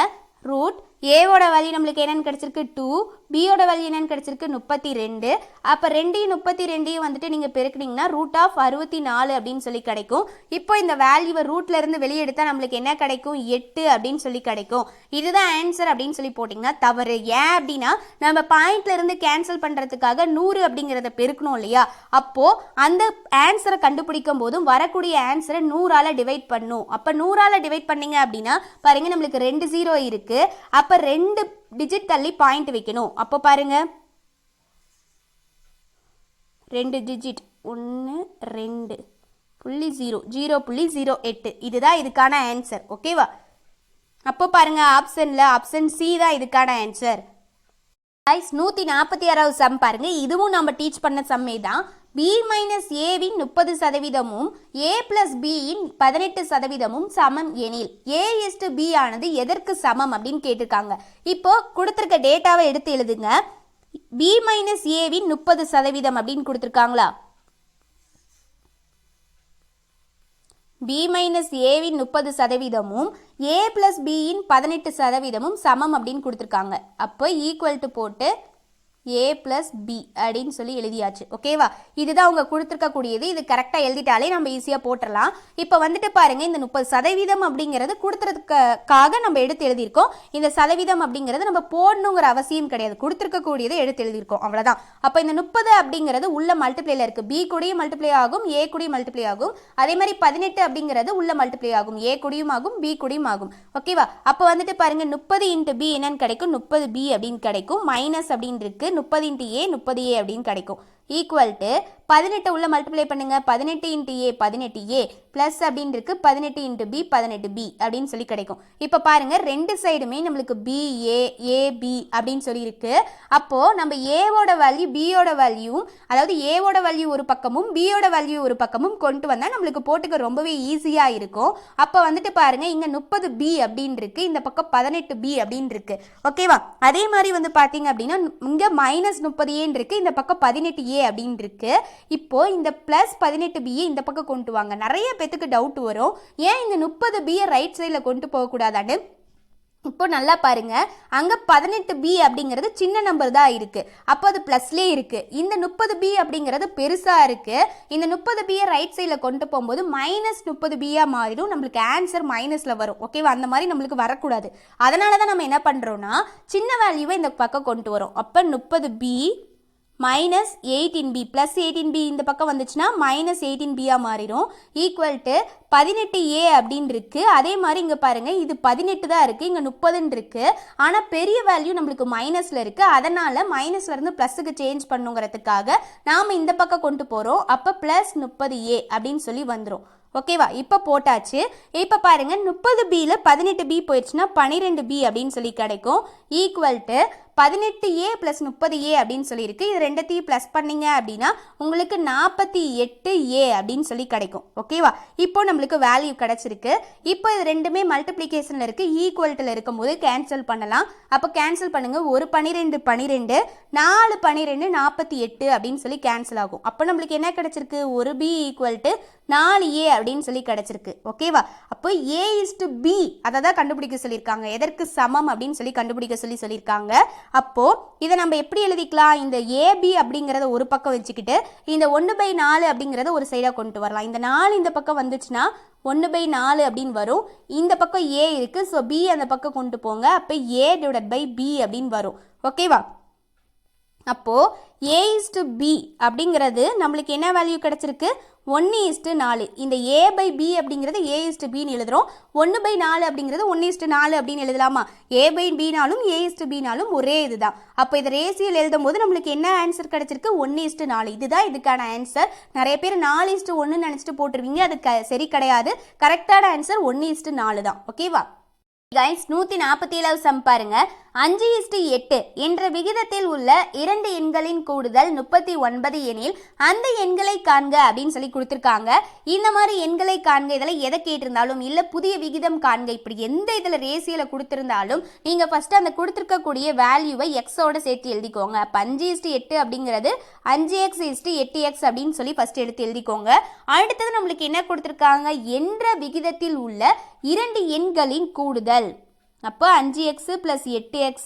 ரூட் ஏவோட வேல்யூ நம்மளுக்கு என்னன்னு கிடைச்சிருக்கு? 2 பியோட வேல்யூ என்னன்னு கிடைச்சிருக்கு 32. அப்போ 32 வந்துட்டு நீங்கள் பெருக்குனீங்கன்னா √64 அப்படின்னு சொல்லி கிடைக்கும். இப்போ இந்த வேல்யூவை ரூட்ல இருந்து வெளியே எடுத்தால் நம்மளுக்கு என்ன கிடைக்கும் 8 அப்படின்னு சொல்லி கிடைக்கும். இதுதான் ஆன்சர் அப்படின்னு சொல்லி போட்டிங்கன்னா தவறு. ஏன் அப்படின்னா நம்ம பாயிண்ட்ல இருந்து கேன்சல் பண்ணுறதுக்காக 100 அப்படிங்கிறத பெருக்கணும் இல்லையா, அப்போ அந்த ஆன்சரை கண்டுபிடிக்கும் போதும் வரக்கூடிய ஆன்சரை 100ஆல் டிவைட் பண்ணும். அப்போ 100ஆல் டிவைட் பண்ணீங்க அப்படின்னா பாருங்க நம்மளுக்கு 2 0 இருக்கு. அப்போ 2 டிஜிட் தள்ளி பாயிண்ட் வைக்கணும். அப்போ பாருங்க 2 டிஜிட் 1 2 0.08 இதுதான் இதுக்கான ஆன்சர். ஓகேவா? அப்போ பாருங்க ஆப்ஷன்ல ஆப்ஷன் சி தான் இதுக்கான ஆன்சர். 146வது சம் பாருங்க. இதுவும் நம்ம டீச் பண்ண சம்மே தான். b மைனஸ் ஏவின் 30%ம் a பிளஸ் பியின் 18%ம் சமம் எனில் a/b ஆனது எதற்கு சமம் அப்படின்னு கேட்டிருக்காங்க. இப்போ கொடுத்துருக்க டேட்டாவை எடுத்து எழுதுங்க. b மைனஸ் ஏவின் 30% அப்படின்னு கொடுத்துருக்காங்களா? b மைனஸ் ஏவின் 30%ம் a பிளஸ் பியின் 18%ம் சமம் அப்படின்னு கொடுத்துருக்காங்க. அப்போ ஈக்குவல் டு போட்டு a பிளஸ் பி அப்படின்னு சொல்லி எழுதியாச்சு. ஓகேவா? இதுதான் அவங்க கொடுத்துருக்கக்கூடியது. இது கரெக்டாக எழுதிட்டாலே நம்ம ஈஸியாக போட்டுடலாம். இப்போ வந்துட்டு பாருங்க இந்த 30% அப்படிங்கிறது கொடுத்துறதுக்காக நம்ம எடுத்து எழுதியிருக்கோம். இந்த சதவீதம் அப்படிங்கிறது நம்ம போடணுங்கிற அவசியம் கிடையாது. கொடுத்துருக்கக்கூடியதை எடுத்து எழுதியிருக்கோம், அவ்வளோதான். அப்போ இந்த 30 அப்படிங்கிறது உள்ள மல்டிப்ளைல இருக்கு. பி கூடயும் மல்டிப்ளை ஆகும், ஏ கூடயும் மல்டிப்ளை ஆகும். அதே மாதிரி 18 அப்படிங்கிறது உள்ள மல்டிப்ளை ஆகும், ஏ கூடயும் ஆகும், பி கூடயும் ஆகும். ஓகேவா? அப்போ வந்துட்டு பாருங்க 30 × பி என்னன்னு கிடைக்கும் 30b அப்படின்னு கிடைக்கும். மைனஸ் அப்படின்னு இருக்கு 30 × a 30a அப்படின்னு கிடைக்கும். ஈக்குவல் டு 18 உள்ள மல்டிப்ளை பண்ணுங்க. 18 × a 18a பிளஸ் அப்படின்னு இருக்கு 18 × b 18b அப்படின்னு சொல்லி கிடைக்கும். இப்போ பாருங்க ரெண்டு சைடுமே நம்மளுக்கு ba ab அப்படின்னு சொல்லி இருக்கு. அப்போ நம்ம ஏவோட வேல்யூ பியோட வேல்யூ, அதாவது ஏவோட வேல்யூ ஒரு பக்கமும் பியோட வேல்யூ ஒரு பக்கமும் கொண்டு வந்தா நம்மளுக்கு போட்டுக்க ரொம்பவே ஈஸியா இருக்கும். அப்போ வந்துட்டு பாருங்க இங்க 30b அப்படின்னு இருக்கு, இந்த பக்கம் 18b அப்படின்னு இருக்கு. ஓகேவா? அதே மாதிரி வந்து பாத்தீங்க அப்படின்னா இங்க மைனஸ் 30a இருக்கு, இந்த பக்கம் 18a அப்படின்னு இருக்கு. இப்போ இந்த பிளஸ் 18b இந்த பக்கம் கொண்டு வாங்க. நிறைய பேத்துக்கு டவுட் வரும், ஏன் இந்த 30b ரைட் சைடில் கொண்டு போகக்கூடாதான்னு. இப்போ நல்லா பாருங்க, அங்க 18b அப்படிங்கிறது சின்ன நம்பர் தான் இருக்கு, அப்போ அது பிளஸ்லேயே இருக்கு. இந்த 30b அப்படிங்கிறது பெருசா இருக்கு. இந்த 30b ரைட் சைடில் கொண்டு போகும்போது மைனஸ் 30b மாறிடும், நம்மளுக்கு ஆன்சர் மைனஸ்ல வரும். ஓகேவா? அந்த மாதிரி நம்மளுக்கு வரக்கூடாது. அதனால தான் நம்ம என்ன பண்றோம்னா சின்ன வேல்யூவை இந்த பக்கம் கொண்டு வரோம். அப்போ 30b minus 18b plus 18b இந்த பக்கம் வந்துச்சுன்னா மைனஸ் 18b மாறிடும். ஈக்குவல் டு 18a அப்படின்னு இருக்கு. அதே மாதிரி இங்க பாருங்க இது 18 தான் இருக்கு, இங்க 30 இருக்கு. ஆனா பெரிய வேல்யூ நம்மளுக்கு மைனஸ்ல இருக்கு, அதனால மைனஸ்ல இருந்து பிளஸுக்கு சேஞ்ச் பண்ணுங்கிறதுக்காக நாம இந்த பக்கம் கொண்டு போறோம். அப்ப பிளஸ் 30a அப்படின்னு சொல்லி வந்துடும். ஓகேவா? இப்போ போட்டாச்சு. இப்போ பாருங்க 30bல 18b போயிடுச்சுன்னா 12b அப்படின்னு சொல்லி கிடைக்கும். ஈக்குவல் டு 18a + 30a அப்படின்னு சொல்லியிருக்கு. இது ரெண்டத்தையும் ப்ளஸ் பண்ணீங்க அப்படின்னா உங்களுக்கு 48a அப்படின்னு சொல்லி கிடைக்கும். ஓகேவா? இப்போ நம்மளுக்கு வேல்யூ கிடைச்சிருக்கு. இப்போ இது ரெண்டுமே மல்டிப்ளிகேஷனில் இருக்குது, ஈக்குவல்ட்டில் இருக்கும்போது கேன்சல் பண்ணலாம். அப்போ கேன்சல் பண்ணுங்க. ஒரு 12 12 4 12 48 அப்படின்னு சொல்லி கேன்சல் ஆகும். அப்போ நம்மளுக்கு என்ன கிடைச்சிருக்கு? ஒரு b = 4a அப்படின்னு சொல்லி கிடைச்சிருக்கு. ஓகேவா? அப்போ a/b அதை தான் கண்டுபிடிக்க சொல்லியிருக்காங்க. எதற்கு சமம் அப்படின்னு சொல்லி கண்டுபிடிக்க சொல்லியிருக்காங்க. அப்போ இதை நம்ம எப்படி எழுதிக்கலாம்? இந்த ab அப்படிங்கிறத ஒரு பக்கம் வச்சுக்கிட்டு இந்த 1/4 அப்படிங்கிறத ஒரு சைடாக கொண்டு வரலாம். இந்த 4 இந்த பக்கம் வந்துச்சுன்னா 1/4 அப்படின்னு வரும். இந்த பக்கம் a இருக்கு, ஸோ b அந்த பக்கம் கொண்டு போங்க. அப்போ a/b அப்படின்னு வரும். ஓகேவா? அப்போ a/b அப்படிங்கிறது நம்மளுக்கு என்ன வேல்யூ கிடைச்சிருக்கு? 1:4. இந்த a/b அப்படிங்கிறது a/bன்னு எழுதுறோம். 1/4 அப்படிங்கிறது 1:4 அப்படின்னு எழுதலாமா? a/bனாலும் a/bனாலும் ஒரே இதுதான். அப்போ இதை ரேசியல் எழுதும் போது நம்மளுக்கு என்ன ஆன்சர் கிடைச்சிருக்கு? 1:4. இதுதான் இதுக்கான ஆன்சர். நிறைய பேர் 4:1 நினைச்சிட்டு போட்டுருவீங்க, அது சரி கிடையாது. கரெக்டான ஆன்சர் 1:4 தான். ஓகேவா? கைஸ் 147 சம் பாருங்க. 5:8 என்ற விகிதத்தில் உள்ள 2 எண்களின் கூடுதல் 39 எனில் அந்த எண்களை காண்க அப்படின்னு சொல்லி கொடுத்துருக்காங்க. இந்த மாதிரி எண்களை காண்க, இதில் எதை கேட்டிருந்தாலும் இல்லை புதிய விகிதம் காண்க, இப்படி எந்த இதில் ரேசியோல கொடுத்துருந்தாலும் நீங்கள் ஃபர்ஸ்ட் அந்த கொடுத்துருக்கக்கூடிய வேல்யூவை எக்ஸோட சேர்த்து எழுதிக்கோங்க. அப்போ 5:8 அப்படிங்கிறது 5x/8x அப்படின்னு சொல்லி ஃபர்ஸ்ட் எடுத்து எழுதிக்கோங்க. அடுத்தது நம்மளுக்கு என்ன கொடுத்துருக்காங்க? என்ற விகிதத்தில் உள்ள 2 எண்களின் கூடுதல். அப்போ 5x + 8x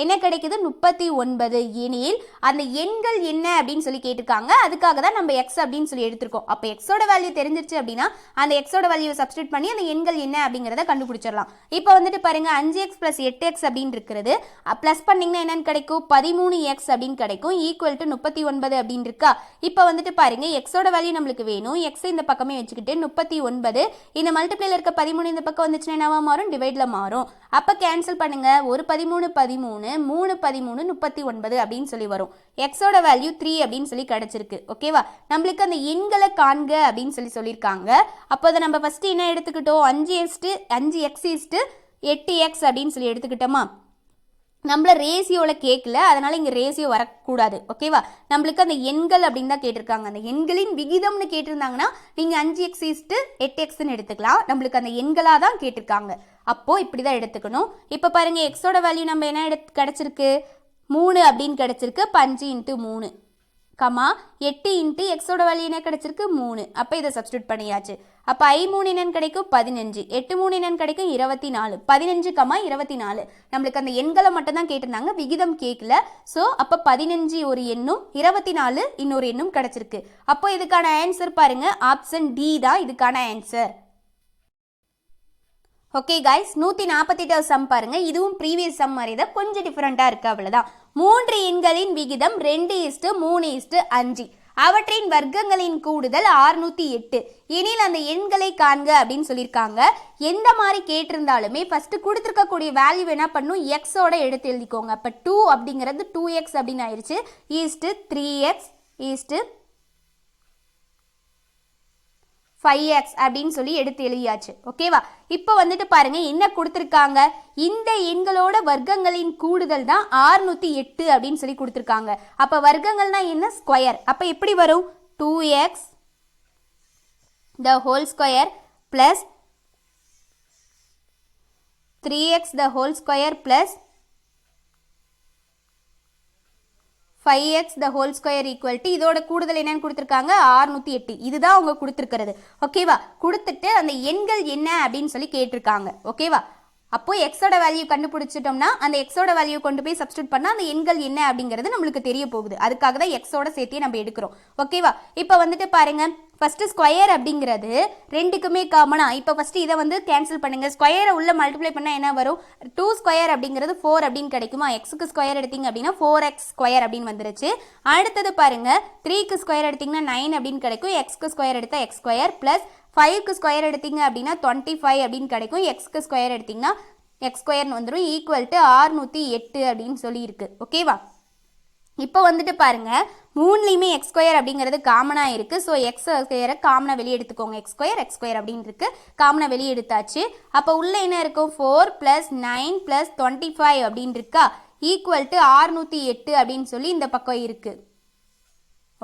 என்ன கிடைக்குது 39 எனில் அந்த எண்கள் என்ன அப்படின்னு சொல்லி கேட்டிருக்காங்க. அதுக்காக தான் நம்ம எக்ஸ் அப்படின்னு சொல்லி எடுத்திருக்கோம். அப்போ எக்ஸோட வேல்யூ தெரிஞ்சிருச்சு அப்படின்னா அந்த எக்ஸோட வேல்யூ சப்ஸ்டிட் பண்ணி அந்த எண்கள் என்ன அப்படிங்கிறத கண்டுபிடிச்சிடலாம். இப்போ வந்துட்டு பாருங்க 5x + 8x அப்படின்னு இருக்கிறது ப்ளஸ் பண்ணிங்கன்னா என்னன்னு கிடைக்கும் 13x அப்படின்னு கிடைக்கும் ஈக்குவல் டு 39 அப்படின்னு இருக்கா. இப்போ வந்துட்டு பாருங்க எக்ஸோட வேல்யூ நம்மளுக்கு வேணும். எக்ஸ் இந்த பக்கமே வச்சுக்கிட்டு 39 இந்த மல்டிப்ளைல இருக்க 13 இந்த பக்கம் வந்துச்சுன்னா என்னவா மாறும் டிவைட்ல மாறும். அப்போ கேன்சல் பண்ணுங்க. ஒரு 13 13 3 13 39 அப்படின்னு சொல்லி வரும். எக்ஸோட வேல்யூ 3 அப்படின்னு சொல்லி கிடைச்சிருக்கு. ஓகேவா. நம்மளுக்கு அந்த எண்களை காண்க அப்படின்னு சொல்லியிருக்காங்க. அப்போ அதை நம்ம ஃபர்ஸ்ட் என்ன எடுத்துக்கிட்டோம் 5x 8x அப்படின்னு சொல்லி எடுத்துக்கிட்டோமா. நம்மள ரேசியோவில் கேட்கல, அதனால இங்கே ரேசியோ வரக்கூடாது. ஓகேவா. நம்மளுக்கு அந்த எண்கள் அப்படின்னு தான் கேட்டிருக்காங்க. அந்த எண்களின் விகிதம்னு கேட்டிருந்தாங்கன்னா நீங்கள் 5x 8xன்னு எடுத்துக்கலாம். நம்மளுக்கு அந்த எண்களாக தான் கேட்டிருக்காங்க. அப்போது இப்படி தான் எடுத்துக்கணும். இப்போ பாருங்கள் எக்ஸோட வேல்யூ நம்ம என்ன கிடச்சிருக்கு 3 அப்படின்னு கிடச்சிருக்கு. 5 × 3 கமா 8 × எக்ஸோட வேல்யூ என்ன கிடச்சிருக்கு 3. அப்போ இதை சப்ஸ்டியூட் பண்ணியாச்சு. அப்போ I3 என்னன்னு கிடைக்கும் 15, 8 என்னன்னு கிடைக்கும் 24, 15, 24. நம்மளுக்கு அந்த எண்களை மட்டும் தான் கேட்டிருந்தாங்க, விகிதம் கேட்கல. ஸோ அப்போ 15 ஒரு எண்ணும் 24 இன்னொரு எண்ணும் கிடைச்சிருக்கு. அப்போ இதுக்கான ஆன்சர் பாருங்க ஆப்ஷன் டி தான் இதுக்கான ஆன்சர். ஓகே காய்ஸ், 148 சம் பாருங்க. இதுவும் ப்ரீவியஸ் சம் மாதிரி தான், கொஞ்சம் டிஃப்ரெண்ட்டாக இருக்குது அவ்வளோதான். 3 எண்களின் விகிதம் 2:3:5. அவற்றின் வர்க்கங்களின் கூடுதல் 608 எனில் அந்த எண்களை காண்க அப்படின்னு சொல்லியிருக்காங்க. எந்த மாதிரி கேட்டிருந்தாலுமே ஃபர்ஸ்ட் கொடுத்துருக்கக்கூடிய வேல்யூ என்ன பண்ணும் எக்ஸோட எடுத்து எழுதிக்கோங்க. அப்போ 2 அப்படிங்கிறது 2x அப்படின்னு ஆயிடுச்சு. ஈஸ்ட்டு 3x ஈஸ்ட்டு 5x அப்படின்னு சொல்லி எடுத்து எழுதியாச்சு. ஓகேவா. இப்போ வந்துட்டு பாருங்க என்ன கொடுத்துருக்காங்க, இந்த எண்களோட வர்க்கங்களின் கூடுதல் தான் 608 அப்படின்னு சொல்லி கொடுத்துருக்காங்க. அப்போ வர்க்கங்கள்னா என்ன ஸ்கொயர். அப்போ எப்படி வரும் 2x the whole square plus 3x the whole square plus 5x the whole square equal to இதோட கூடுதல் என்னன்னு கொடுத்துருக்காங்க 608. இதுதான் அவங்க கொடுத்துருக்கிறது. ஓகேவா. கொடுத்துட்டு அந்த எண்கள் என்ன அப்படின்னு சொல்லி கேட்டிருக்காங்க. ஓகேவா. அப்போ எக்ஸோட வேல்யூ கண்டுபிடிச்சிட்டோம்னா அந்த எக்ஸோட வேல்யூ கொண்டு போய் சப்ஸ்டியூட் பண்ணால் அந்த எண்கள் என்ன அப்படிங்கிறது நம்மளுக்கு தெரிய போகுது. அதுக்காக தான் எக்ஸோட சேர்த்தே நம்ம எடுக்கிறோம். ஓகேவா. இப்போ வந்துட்டு பாருங்க ஃபர்ஸ்ட் ஸ்கொயர் அப்படிங்கிறது ரெண்டுக்குமே காமனா. இப்போ ஃபர்ஸ்ட் இதை வந்து கேன்சல் பண்ணுங்க. ஸ்கொயரை உள்ள மல்டிப்ளை பண்ணால் என்ன வரும் 2 ஸ்கொயர் அப்படிங்கிறது 4 அப்படின்னு கிடைக்குமா. எக்ஸுக்கு ஸ்கொயர் எடுத்தீங்க அப்படின்னா 4x ஸ்கொயர் அப்படின்னு வந்துருச்சு. அடுத்தது பாருங்க 3க்கு ஸ்கொயர் எடுத்தீங்கன்னா 9 அப்படின்னு கிடைக்கும். எக்ஸ்க்கு ஸ்கொயர் எடுத்தால் x ஸ்கொயர் பிளஸ் 5க்கு ஸ்கொயர் எடுத்தீங்க அப்படின்னா 25 அப்படின்னு கிடைக்கும். எக்ஸ்க்கு ஸ்கொயர் எடுத்தீங்கன்னா எக்ஸ் ஸ்கொயர்னு வந்துடும் ஈக்குவல் டு 608 அப்படின்னு சொல்லி இருக்கு. ஓகேவா. இப்போ வந்துட்டு பாருங்க மூணுலையுமே எக்ஸ் ஸ்கொயர் அப்படிங்கிறது காமனாக இருக்குது. ஸோ எக்ஸ் ஸ்கொயரை காமனாக வெளியே எடுத்துக்கோங்க. எக்ஸ் ஸ்கொயர் அப்படின்னு இருக்கு காமனாக வெளியே எடுத்தாச்சு. அப்போ உள்ள என்ன இருக்கும் 4 + 9 + 25 அப்படின்னு இருக்கா ஈக்குவல் டு 608 அப்படின்னு சொல்லி இந்த பக்கம் இருக்கு.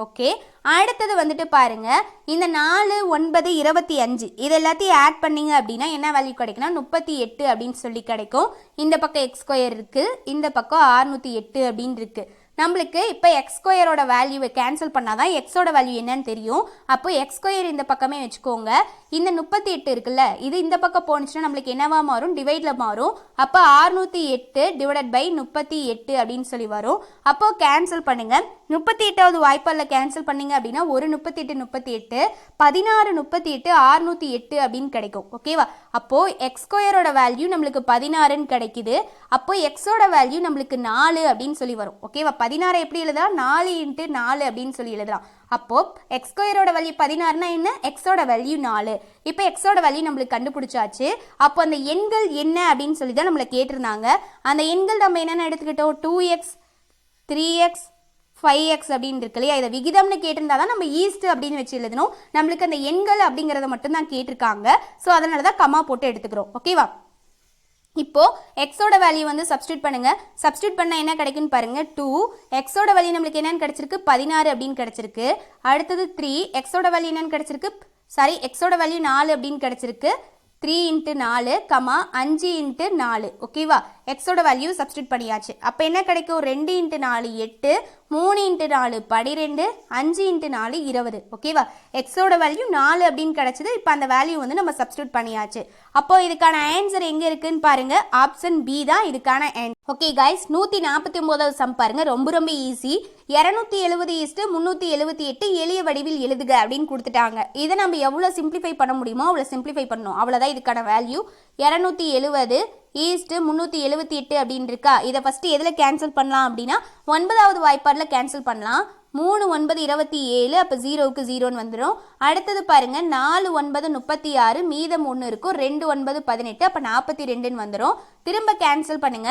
ஓகே. அடுத்தது வந்துட்டு பாருங்க இந்த 4 9 25 இது எல்லாத்தையும் ஆட் பண்ணீங்க அப்படின்னா என்ன வேல்யூ கிடைக்குன்னா 38 அப்படின்னு சொல்லி கிடைக்கும். இந்த பக்கம் எக்ஸ் ஸ்கொயர் இருக்கு, இந்த பக்கம் 608 அப்படின்னு இருக்கு. நம்மளுக்கு இப்போ எக்ஸ் ஸ்கொயரோட வேல்யூவை கேன்சல் பண்ணாதான் எக்ஸோட வேல்யூ என்னன்னு தெரியும். அப்போ எக்ஸ் ஸ்கொயர் இந்த பக்கமே வச்சுக்கோங்க. இந்த 38 இருக்குல்ல இது இந்த பக்கம் போனுச்சுன்னா நம்மளுக்கு என்னவா மாறும் டிவைட்ல மாறும். அப்போ 608 / 38 அப்படின்னு சொல்லி வரும். அப்போ கேன்சல் பண்ணுங்க. 38வது வாய்ப்பால் கேன்சல் பண்ணீங்க அப்படின்னா ஒரு 38 38 16 38 608 அப்படின்னு கிடைக்கும். ஓகேவா. அப்போ எக்ஸ் ஸ்கொயரோட வேல்யூ நம்மளுக்கு 16ன்னு கிடைக்குது. அப்போ எக்ஸோட வேல்யூ நம்மளுக்கு 4 அப்படின்னு சொல்லி வரும். ஓகேவா. 16 எப்படி எழுதலாம் 4 × 4 அப்படின்னு சொல்லி எழுதலாம். அப்போ எக்ஸ் ஸ்கொயரோட வேல்யூ 16னா என்ன எக்ஸோட வேல்யூ 4. இப்போ எக்ஸோட வேல்யூ நம்மளுக்கு கண்டுபிடிச்சாச்சு. அப்போ அந்த எண்கள் என்ன அப்படின்னு சொல்லி தான் நம்மளை கேட்டிருந்தாங்க. அந்த எண்கள் நம்ம என்னென்ன எடுத்துக்கிட்டோம் 2x 3x 5x அப்படின்னு இருக்கு இல்லையா. இதை விகிதம்னு கேட்டிருந்தா தான் நம்ம ஈஸ்ட் அப்படின்னு வச்சு எழுதணும். நம்மளுக்கு அந்த எண்கள் அப்படிங்கிறத மட்டும் தான் கேட்டிருக்காங்க. ஸோ அதனால தான் கமா போட்டு எடுத்துக்கிறோம். ஓகேவா. இப்போ எக்ஸோட வேல்யூ வந்து சப்ஸ்டியூட் பண்ணுங்க. சப்ஸ்டியூட் பண்ணால் என்ன கிடைக்குன்னு பாருங்க 2 எக்ஸோட வேல்யூ நம்மளுக்கு என்னன்னு கிடைச்சிருக்கு 16 அப்படின்னு கிடைச்சிருக்கு. அடுத்தது 3 எக்ஸோட வேல்யூ என்னன்னு கிடைச்சிருக்கு எக்ஸோட வேல்யூ 4 அப்படின்னு கிடைச்சிருக்கு. 3 × 4 கமா 5 × 4. ஓகேவா. எக்ஸோட வேல்யூ சப்ஸ்டியூட் பண்ணியாச்சு. அப்போ என்ன கிடைக்கும் 2 × 4 8 3 × 4 12 5 × 4 20. ஓகேவா. எக்ஸோட வேல்யூ 4 அப்படின்னு கிடைச்சது. இப்போ அந்த வேல்யூ வந்து நம்ம சப்ஸ்டியூட் பண்ணியாச்சு. அப்போ இதுக்கான ஆன்சர் எங்க இருக்குன்னு பாருங்க, ஆப்ஷன் பி தான் இதுக்கான ஆன்சர். ஓகே கைஸ், 149வது சம் பாருங்க, ரொம்ப ரொம்ப ஈஸி. 270:378 எளிய வடிவில் எழுதுக அப்படின்னு கொடுத்துட்டாங்க. இதை நம்ம எவ்வளவு சிம்பிளிஃபை பண்ண முடியுமோ அவ்வளவு சிம்பிளிஃபை பண்ணணும், அவ்வளவுதான் இதுக்கான வேல்யூ. 270:378 அப்படின்னு இருக்கா, இதை ஃபர்ஸ்ட் எதுல கேன்சல் பண்ணலாம் அப்படின்னா 9வது வாய்ப்பாடுல கேன்சல் பண்ணலாம். 3 9 27, அப்போ 0க்கு 0ன்னு வந்துடும். அடுத்தது பாருங்க, 4 9 36, மீதம் 1 இருக்கும், 2 9 18, அப்போ 42ன்னு வந்துடும். திரும்ப கேன்சல் பண்ணுங்க.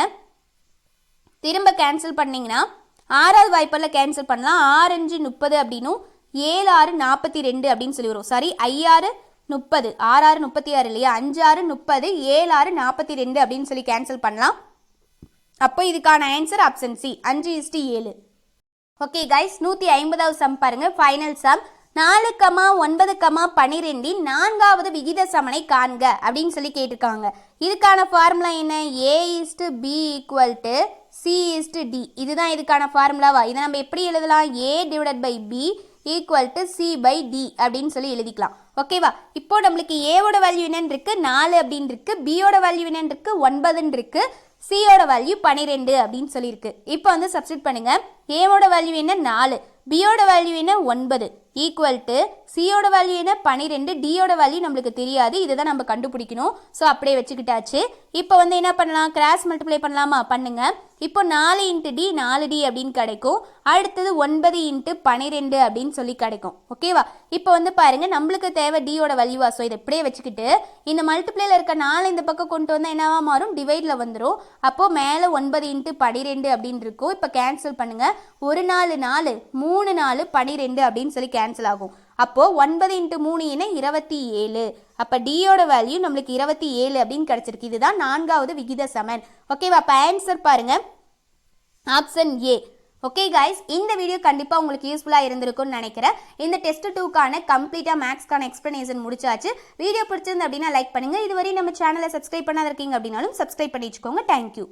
திரும்ப கேன்சல் பண்ணிங்கன்னா 6வது வாய்ப்பாடில் கேன்சல் பண்ணலாம். 6 5 30 அப்படின்னும் 7 6 42 அப்படின்னு சொல்லி வரும். சாரி, 5 6 30, 6 6 36 இல்லையா, 5 6 30, 7 6 42 அப்படின்னு சொல்லி கேன்சல் பண்ணலாம். அப்போ இதுக்கான answer option C, 5:7. Okay guys, 150வது சம் பாருங்க, ஃபைனல் சம். 4, 9, 12 4வது விகித சமனை காண்க அப்படின்னு சொல்லி கேட்டிருக்காங்க. இதுக்கான ஃபார்முலா என்ன, A:B = C:D. இதுதான் இதுக்கான ஃபார்முலாவா. இதை நம்ம எப்படி எழுதலாம், A/B = C/D அப்படின்னு சொல்லி எழுதிக்கலாம். ஓகேவா. இப்போ நம்மளுக்கு ஏவோட வேல்யூ என்னன்னு இருக்கு, 4 அப்படின்னு இருக்கு. பியோட வேல்யூ என்னன்னு இருக்கு, 9ன்னு இருக்கு. சியோட வேல்யூ 12 அப்படின்னு சொல்லியிருக்கு. இப்போ வந்து சப்ஸ்டிட் பண்ணுங்க. ஏவோட வேல்யூ என்ன, 4, பியோட வேல்யூ என்ன, 9 = சியோட வேல்யூ என்ன, 12, டியோட வேல்யூ நம்மளுக்கு தெரியாது, இதுதான் நம்ம கண்டுபிடிக்கணும். ஸோ அப்படியே வச்சுக்கிட்டாச்சு. இப்போ வந்து என்ன பண்ணலாம், கிராஸ் மல்டிப்ளை பண்ணலாமா, பண்ணுங்க. இப்போ 4 × D 4D அப்படின்னு கிடைக்கும். அடுத்தது 9 × 12 அப்படின்னு சொல்லி கிடைக்கும். ஓகேவா. இப்போ வந்து பாருங்க, நம்மளுக்கு தேவை டியோட வேல்யூவா. ஸோ இதை இப்படியே வச்சுக்கிட்டு இந்த மல்டிப்ளைல இருக்க 4 இந்த பக்கம் கொண்டு வந்தால் என்னவா மாறும், டிவைடில் வந்துடும். அப்போ மேலே 9 × 12 அப்படின்னு இருக்கும். இப்போ கேன்சல் பண்ணுங்க. 1 4 4, 3 4 12 அப்படின்னு சொல்லி கேன்சல் ஆகும். அப்போ 9 × 3 என்ன, 27. அப்போ டியோட வேல்யூ நம்மளுக்கு 27 அப்படின்னு கிடைச்சிருக்கு. இதுதான் 4வது விகித சமன். ஓகேவா. அப்போ ஆன்சர் பாருங்க, ஆப்ஷன் ஏ. ஓகே கைஸ், இந்த வீடியோ கண்டிப்பாக உங்களுக்கு யூஸ்ஃபுல்லாக இருந்திருக்கும்னு நினைக்கிறேன். இந்த டெஸ்ட் 2க்கான கம்ப்ளீட்டாக மேக்ஸ்க்கான எக்ஸ்ப்ளனேஷன் முடிச்சாச்சு. வீடியோ பிடிச்சிருந்து அப்படின்னா லைக் பண்ணுங்க. இதுவரை நம்ம சேனலை சப்ஸ்கிரைப் பண்ணாத இருக்கீங்க அப்படின்னாலும் சப்ஸ்கிரைப் பண்ணி வச்சுக்கோங்க. தேங்க்யூ.